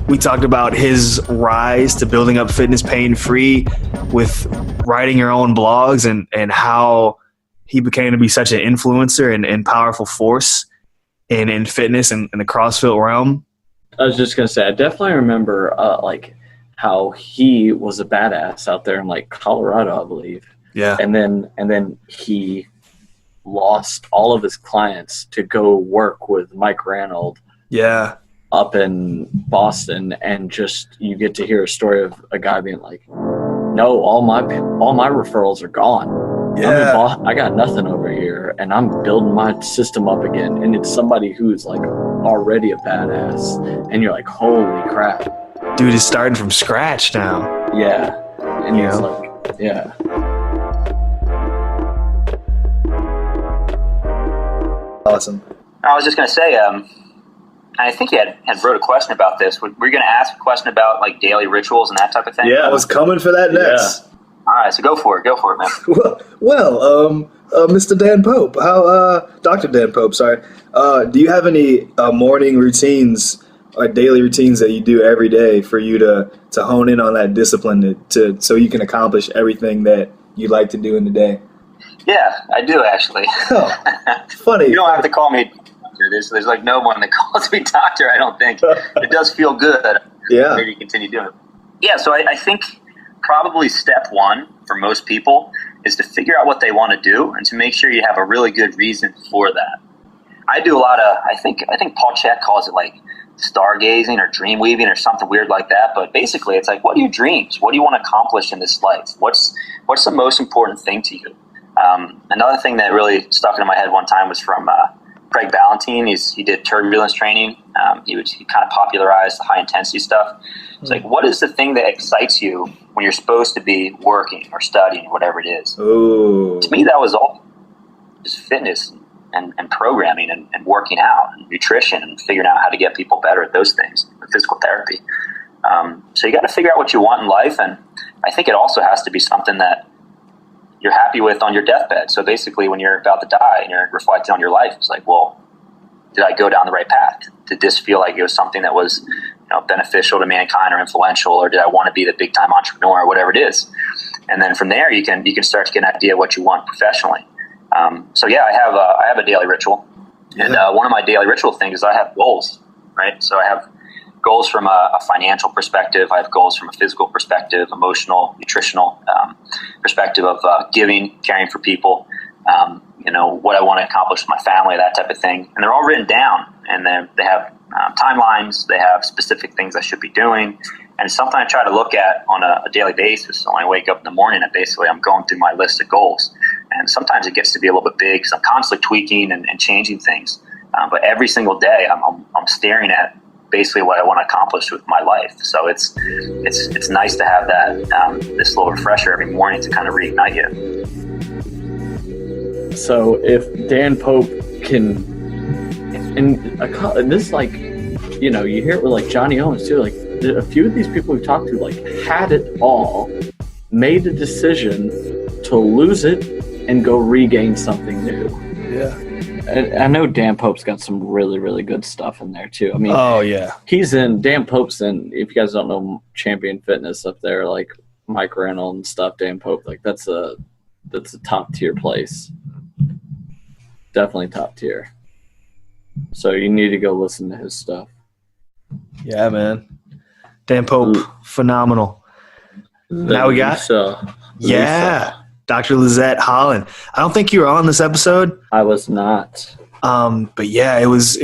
We talked about his rise to building up fitness pain-free with writing your own blogs and how he became to be such an influencer and powerful force in fitness and in the CrossFit realm. I was just going to say, I definitely remember how he was a badass out there in Colorado, I believe. Yeah. And then he lost all of his clients to go work with Mike Reynolds. Yeah. Up in Boston, and just you get to hear a story of a guy being like, "No, all my referrals are gone. Yeah. I got nothing over here, and I'm building my system up again." And it's somebody who's already a badass, and you're like, "Holy crap, dude is starting from scratch now." Yeah, and he's yeah. Awesome. I was just gonna say, I think you had wrote a question about this. Were you going to ask a question about daily rituals and that type of thing? Yeah, I was coming for that next. Yeah. All right, so go for it, man. Well, Mr. Dan Pope, Dr. Dan Pope, sorry. Do you have any morning routines or daily routines that you do every day for you to hone in on that discipline so you can accomplish everything that you'd like to do in the day? Yeah, I do actually. Oh, funny. You don't have to call me. There's no one that calls me doctor, I don't think. It does feel good. Yeah. Maybe continue doing it. Yeah, so I think probably step one for most people is to figure out what they want to do and to make sure you have a really good reason for that. I do a lot of, I think Paul Chek calls it stargazing or dream weaving or something weird like that. But basically it's what are your dreams? What do you want to accomplish in this life? What's the most important thing to you? Another thing that really stuck into my head one time was from Craig Ballantyne. He did turbulence training. He kind of popularized the high intensity stuff. It's what is the thing that excites you when you're supposed to be working or studying, whatever it is? Ooh. To me, that was all just fitness and programming and working out and nutrition and figuring out how to get people better at those things, physical therapy. So you got to figure out what you want in life. And I think it also has to be something that you're happy with on your deathbed. So basically when you're about to die and you're reflecting on your life, it's well, did I go down the right path? Did this feel like it was something that was beneficial to mankind or influential, or did I want to be the big time entrepreneur or whatever it is? And then from there, you can start to get an idea of what you want professionally. So yeah, I have a daily ritual, and one of my daily ritual things is I have goals, right? So I have goals from a financial perspective. I have goals from a physical perspective, emotional, nutritional perspective of giving, caring for people. What I want to accomplish with my family, that type of thing, and they're all written down, and they have timelines. They have specific things I should be doing. And it's something I try to look at on a daily basis. So when I wake up in the morning, and basically I'm going through my list of goals. And sometimes it gets to be a little bit big because I'm constantly tweaking and changing things. But every single day I'm staring at basically what I want to accomplish with my life. So it's nice to have that this little refresher every morning to kind of reignite you. So if Dan Pope can, and this, like, you hear it with like Johnny Owens too, like a few of these people we've talked to, like, had it all, made a decision to lose it and go regain something new. Yeah. And I know Dan Pope's got some really, really good stuff in there too. I mean, oh yeah, Dan Pope's in, if you guys don't know Champion Fitness up there, like Mike Reynolds and stuff, Dan Pope, like that's a top tier place. Definitely top tier. So you need to go listen to his stuff. Yeah, man. Dan Pope, phenomenal. Now we got Dr. Liuzza Holland. I don't think you were on this episode. I was not. But yeah, it was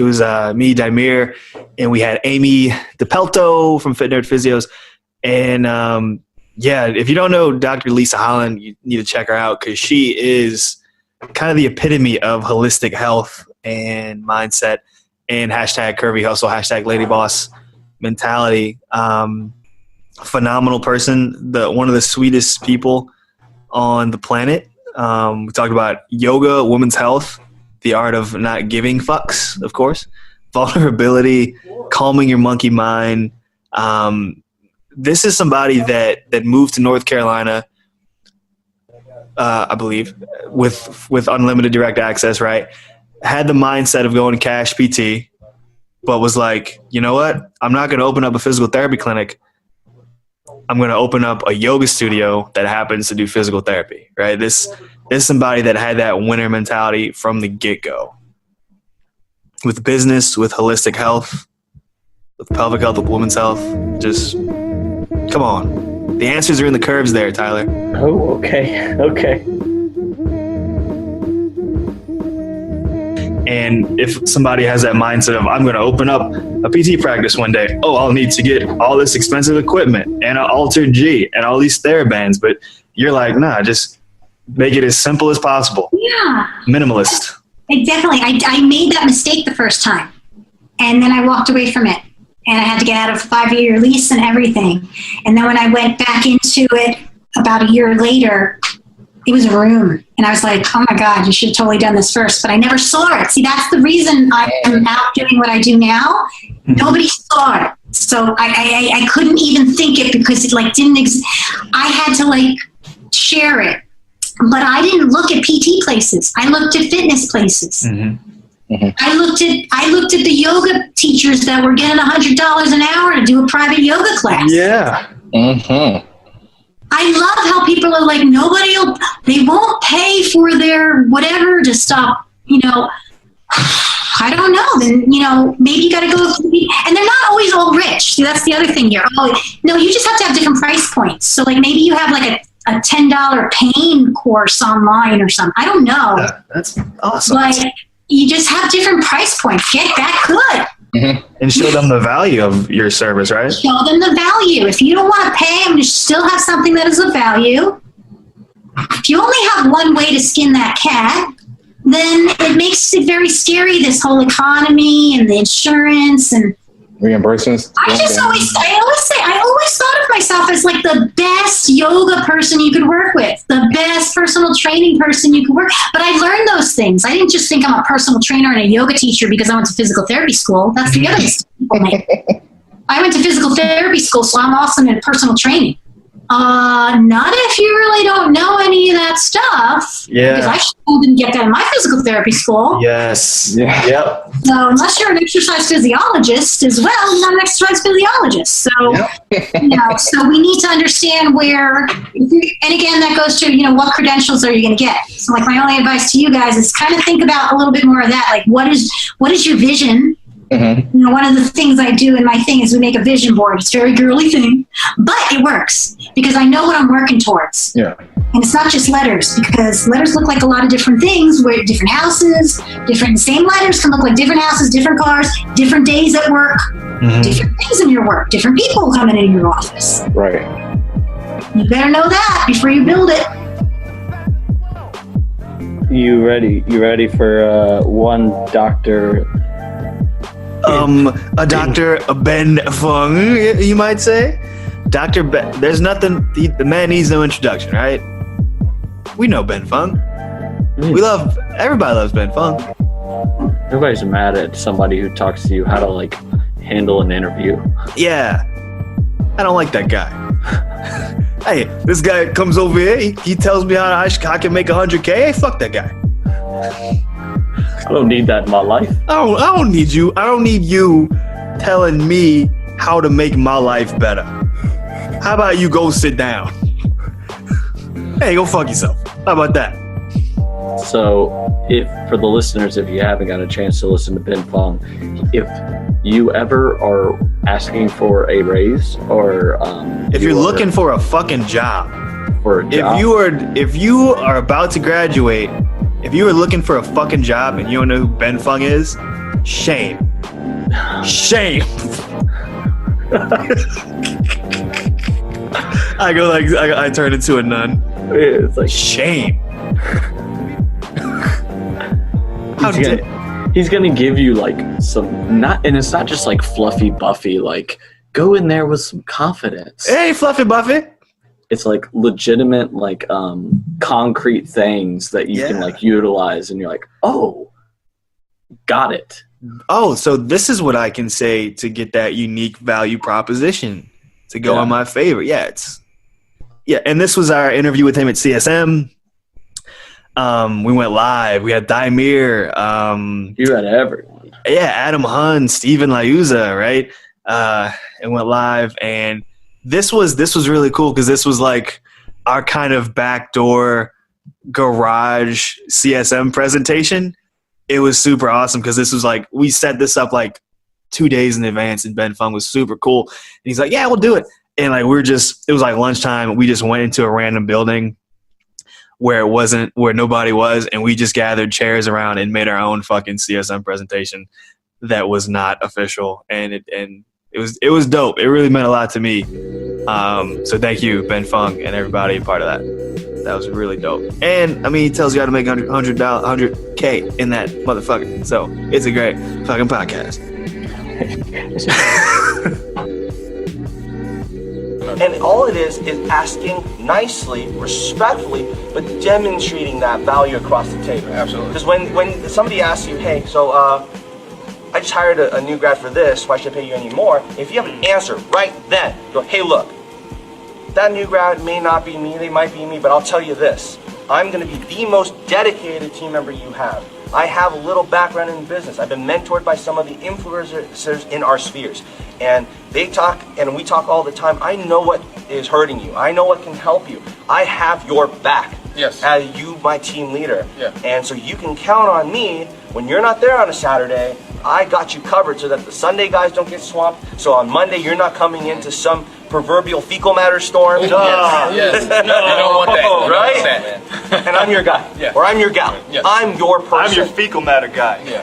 me, Daimir, and we had Aimee Depelteau from Fit Nerd Physios. And if you don't know Dr. Liuzza Holland, you need to check her out because she is kind of the epitome of holistic health and mindset and hashtag curvy hustle, hashtag ladyboss mentality. Phenomenal person, one of the sweetest people on the planet. We talked about yoga, women's health, the art of not giving fucks, of course, vulnerability, calming your monkey mind. This is somebody that moved to North Carolina, I believe, with unlimited direct access, right? Had the mindset of going to Cash PT, but was like, you know what? I'm not going to open up a physical therapy clinic. I'm going to open up a yoga studio that happens to do physical therapy, right? This is somebody that had that winner mentality from the get-go. With business, with holistic health, with pelvic health, with women's health. Just, come on. The answers are in the curves there, Tyler. Oh, okay. And if somebody has that mindset of, I'm going to open up a PT practice one day, I'll need to get all this expensive equipment and an Alter G and all these TheraBands. But you're like, nah, just make it as simple as possible. Yeah. Minimalist. Definitely. I made that mistake the first time. And then I walked away from it. And I had to get out of a 5-year lease and everything. And then when I went back into it about a year later, it was a room. And I was like, oh my God, you should have totally done this first. But I never saw it. See, that's the reason I am out doing what I do now. Nobody saw it. So I couldn't even think it because it didn't exist. I had to share it. But I didn't look at PT places. I looked at fitness places. I looked at the yoga teachers that were getting $100 an hour to do a private yoga class. Yeah. I love how people are like, they won't pay for their whatever to stop, I don't know. Then, maybe you got to go, and they're not always all rich. See, that's the other thing here. No, you just have to have different price points. So maybe you have a $10 pain course online or something. I don't know. Yeah, that's awesome. You just have different price points. Get that good. And show them the value of your service, right? Show them the value. If you don't want to pay them, you still have something that is of value. If you only have one way to skin that cat, then it makes it very scary, this whole economy and the insurance and reimbursements. I always thought of myself as the best yoga person you could work with, the best personal training person you could work. But I learned those things. I didn't just think I'm a personal trainer and a yoga teacher because I went to physical therapy school. That's the other mistake people make. I went to physical therapy school, so I'm awesome in personal training. Not if you really don't know any of that stuff. Yeah. Because I still didn't get that in my physical therapy school. Yes. Yeah. Yep. So unless you're an exercise physiologist as well, you're not an exercise physiologist. So, so we need to understand where, and again, that goes to, what credentials are you going to get? So like my only advice to you guys is kind of think about a little bit more of that. Like what is your vision? Mm-hmm. One of the things I do in my thing is we make a vision board. It's a very girly thing, but it works because I know what I'm working towards. Yeah. And it's not just letters, because letters look like a lot of different things, where different houses, same letters can look like different houses, different cars, different days at work, different things in your work, different people coming in your office. Right. You better know that before you build it. You ready for one doctor? A Dr. Ben Fung, you might say. Dr. Ben, there's nothing, the man needs no introduction, right? We know Ben Fung. Everybody loves Ben Fung. Everybody's mad at somebody who talks to you how to handle an interview. Yeah. I don't like that guy. Hey, this guy comes over here, he tells me how I can make 100K. Hey, fuck that guy. I don't need that in my life. I don't need you. I don't need you telling me how to make my life better. How about you go sit down? Hey, go fuck yourself. How about that? So, for the listeners, if you haven't got a chance to listen to Ben Fung, if you ever are asking for a raise or if you're looking for a fucking job, if you are about to graduate, if you are looking for a fucking job and you don't know who Ben Fung is, shame. Shame. I turn into a nun. It's like shame. He's gonna give you and it's not just fluffy Buffy, go in there with some confidence. Hey, Fluffy Buffy. It's legitimate, concrete things that you can utilize, and you're like, oh, got it. Oh, so this is what I can say to get that unique value proposition to go in my favor. Yeah, and this was our interview with him at CSM. We went live. We had Daimir. You had everyone. Yeah, Adam Hun, Steven Liuzza, right? And went live, and this was really cool because this was our kind of backdoor garage CSM presentation. It was super awesome because this was we set this up 2 days in advance, and Ben Fung was super cool. And he's like, yeah, we'll do it. And it was lunchtime. We just went into a random building where nobody was, and we just gathered chairs around and made our own fucking CSM presentation that was not official. And it was dope. It really meant a lot to me. So thank you, Ben Fung, and everybody part of that. That was really dope. And he tells you how to make $100K in that motherfucker. So it's a great fucking podcast. And all it is asking nicely, respectfully, but demonstrating that value across the table. Absolutely. Because when somebody asks you, hey, so I just hired a new grad for this, why should I pay you any more? If you have an answer right then, go, hey, look, that new grad may not be me, they might be me, but I'll tell you this. I'm going to be the most dedicated team member you have. I have a little background in business. I've been mentored by some of the influencers in our spheres. And they talk, and we talk all the time. I know what is hurting you. I know what can help you. I have your back. Yes. As you, my team leader. Yeah. And so you can count on me when you're not there on a Saturday. I got you covered so that the Sunday guys don't get swamped. So on Monday, you're not coming into some proverbial fecal matter storm. Yes. No, you don't want that. Right? That. And I'm your guy. Yeah. Or I'm your gal. Yes. I'm your person. I'm your fecal matter guy. Yeah.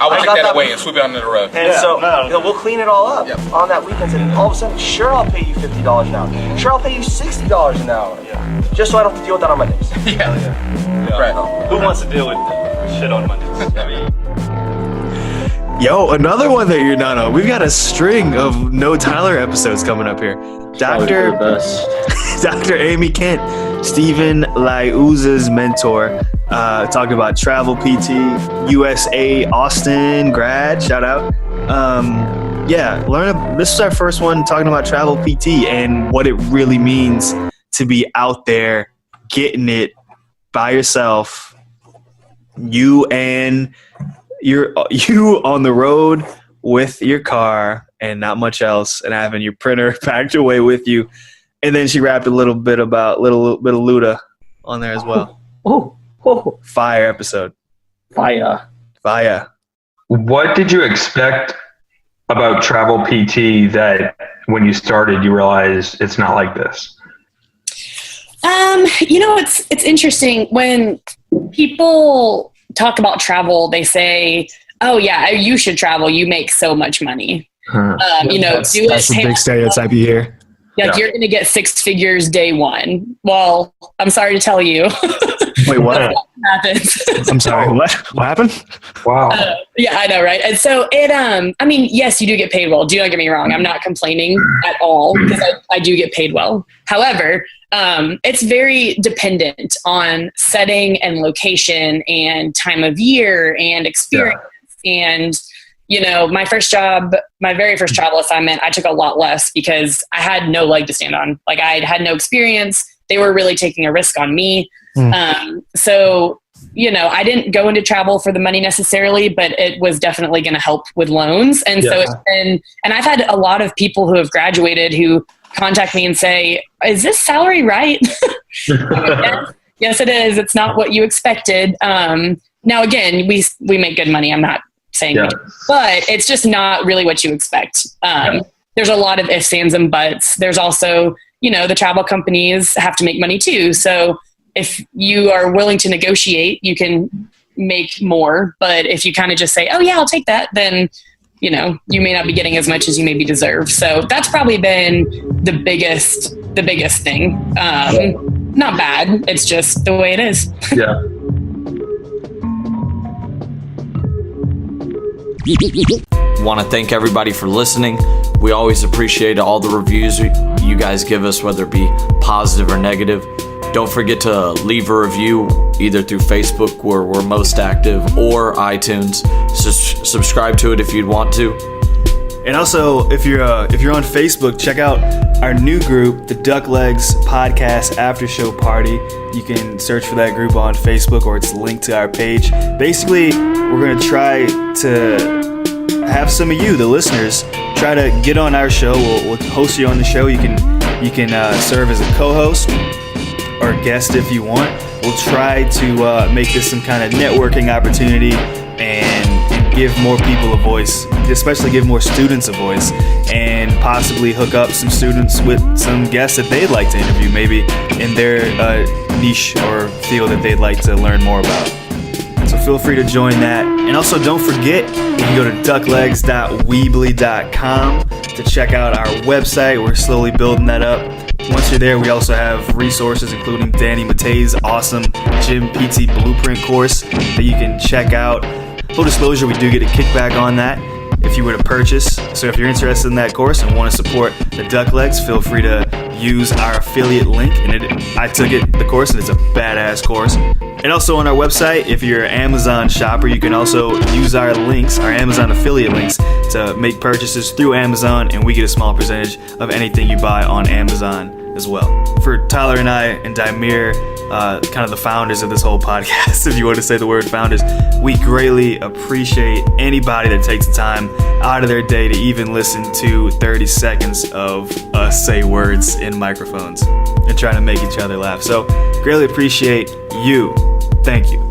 I will take that away and sweep it under the rug. And we'll clean it all up on that weekend. And all of a sudden, sure, I'll pay you $50 an hour. Sure, I'll pay you $60 an hour. Yeah. Just so I don't have to deal with that on Mondays. Yeah. Right. Who wants to deal with shit on Mondays? Yo, another one that you're not on. We've got a string of No Tyler episodes coming up here. Dr. Aimee Kent, Stephen Liuzza's mentor, talking about travel PT, USA Austin grad, shout out. This is our first one talking about travel PT and what it really means to be out there getting it by yourself. You on the road with your car and not much else, and having your printer packed away with you. And then she rapped a little bit of Luda on there as well. Fire episode. Fire. What did you expect about travel PT that when you started you realized it's not like this? It's interesting when people talk about travel. They say, "Oh yeah, you should travel. You make so much money." That's the big stereotype you hear. You're going to get 6 figures day one. Well, I'm sorry to tell you. Wait, what? Happens. I'm sorry. What happened? Wow. Yeah, I know, right? And so yes, you do get paid well. Do not get me wrong. I'm not complaining at all because I do get paid well. However, it's very dependent on setting and location and time of year and experience. And, my very first travel assignment, I took a lot less because I had no leg to stand on. Like, I had no experience. They were really taking a risk on me. So, I didn't go into travel for the money necessarily, but it was definitely going to help with loans. And so it's been, and I've had a lot of people who have graduated who contact me and say, "Is this salary right?" Yes, it is. It's not what you expected. Now, again, we make good money. I'm not saying that, but it's just not really what you expect. There's a lot of ifs, ands, and buts. There's also, the travel companies have to make money too. So if you are willing to negotiate, you can make more. But if you kind of just say, "Oh yeah, I'll take that," then, you may not be getting as much as you maybe deserve. So that's probably been the biggest thing. Not bad. It's just the way it is. Yeah. Want to thank everybody for listening. We always appreciate all the reviews you guys give us, whether it be positive or negative. Don't forget to leave a review either through Facebook, where we're most active, or iTunes. Subscribe to it if you'd want to. And also, if you're on Facebook, check out our new group, the Duck Legs Podcast After Show Party. You can search for that group on Facebook, or it's linked to our page. Basically, we're going to try to have some of you, the listeners, try to get on our show. We'll host you on the show. You can serve as a co-host or guest if you want. We'll try to make this some kind of networking opportunity and give more people a voice, especially give more students a voice, and possibly hook up some students with some guests that they'd like to interview, maybe in their niche or field that they'd like to learn more about. So feel free to join that. And also don't forget, you can go to ducklegs.weebly.com to check out our website. We're slowly building that up. Once you're there, we also have resources including Danny Matei's awesome Gym PT Blueprint course that you can check out. Full disclosure, we do get a kickback on that if you were to purchase. So if you're interested in that course and want to support the Duck Legs, feel free to use our affiliate link. And I took the course, and it's a badass course. And also on our website, if you're an Amazon shopper, you can also use our links, our Amazon affiliate links, to make purchases through Amazon, and we get a small percentage of anything you buy on Amazon as well. For Tyler and I and Daimir, kind of the founders of this whole podcast, if you want to say the word founders, we greatly appreciate anybody that takes the time out of their day to even listen to 30 seconds of us say words in microphones and trying to make each other laugh. So greatly appreciate you. Thank you.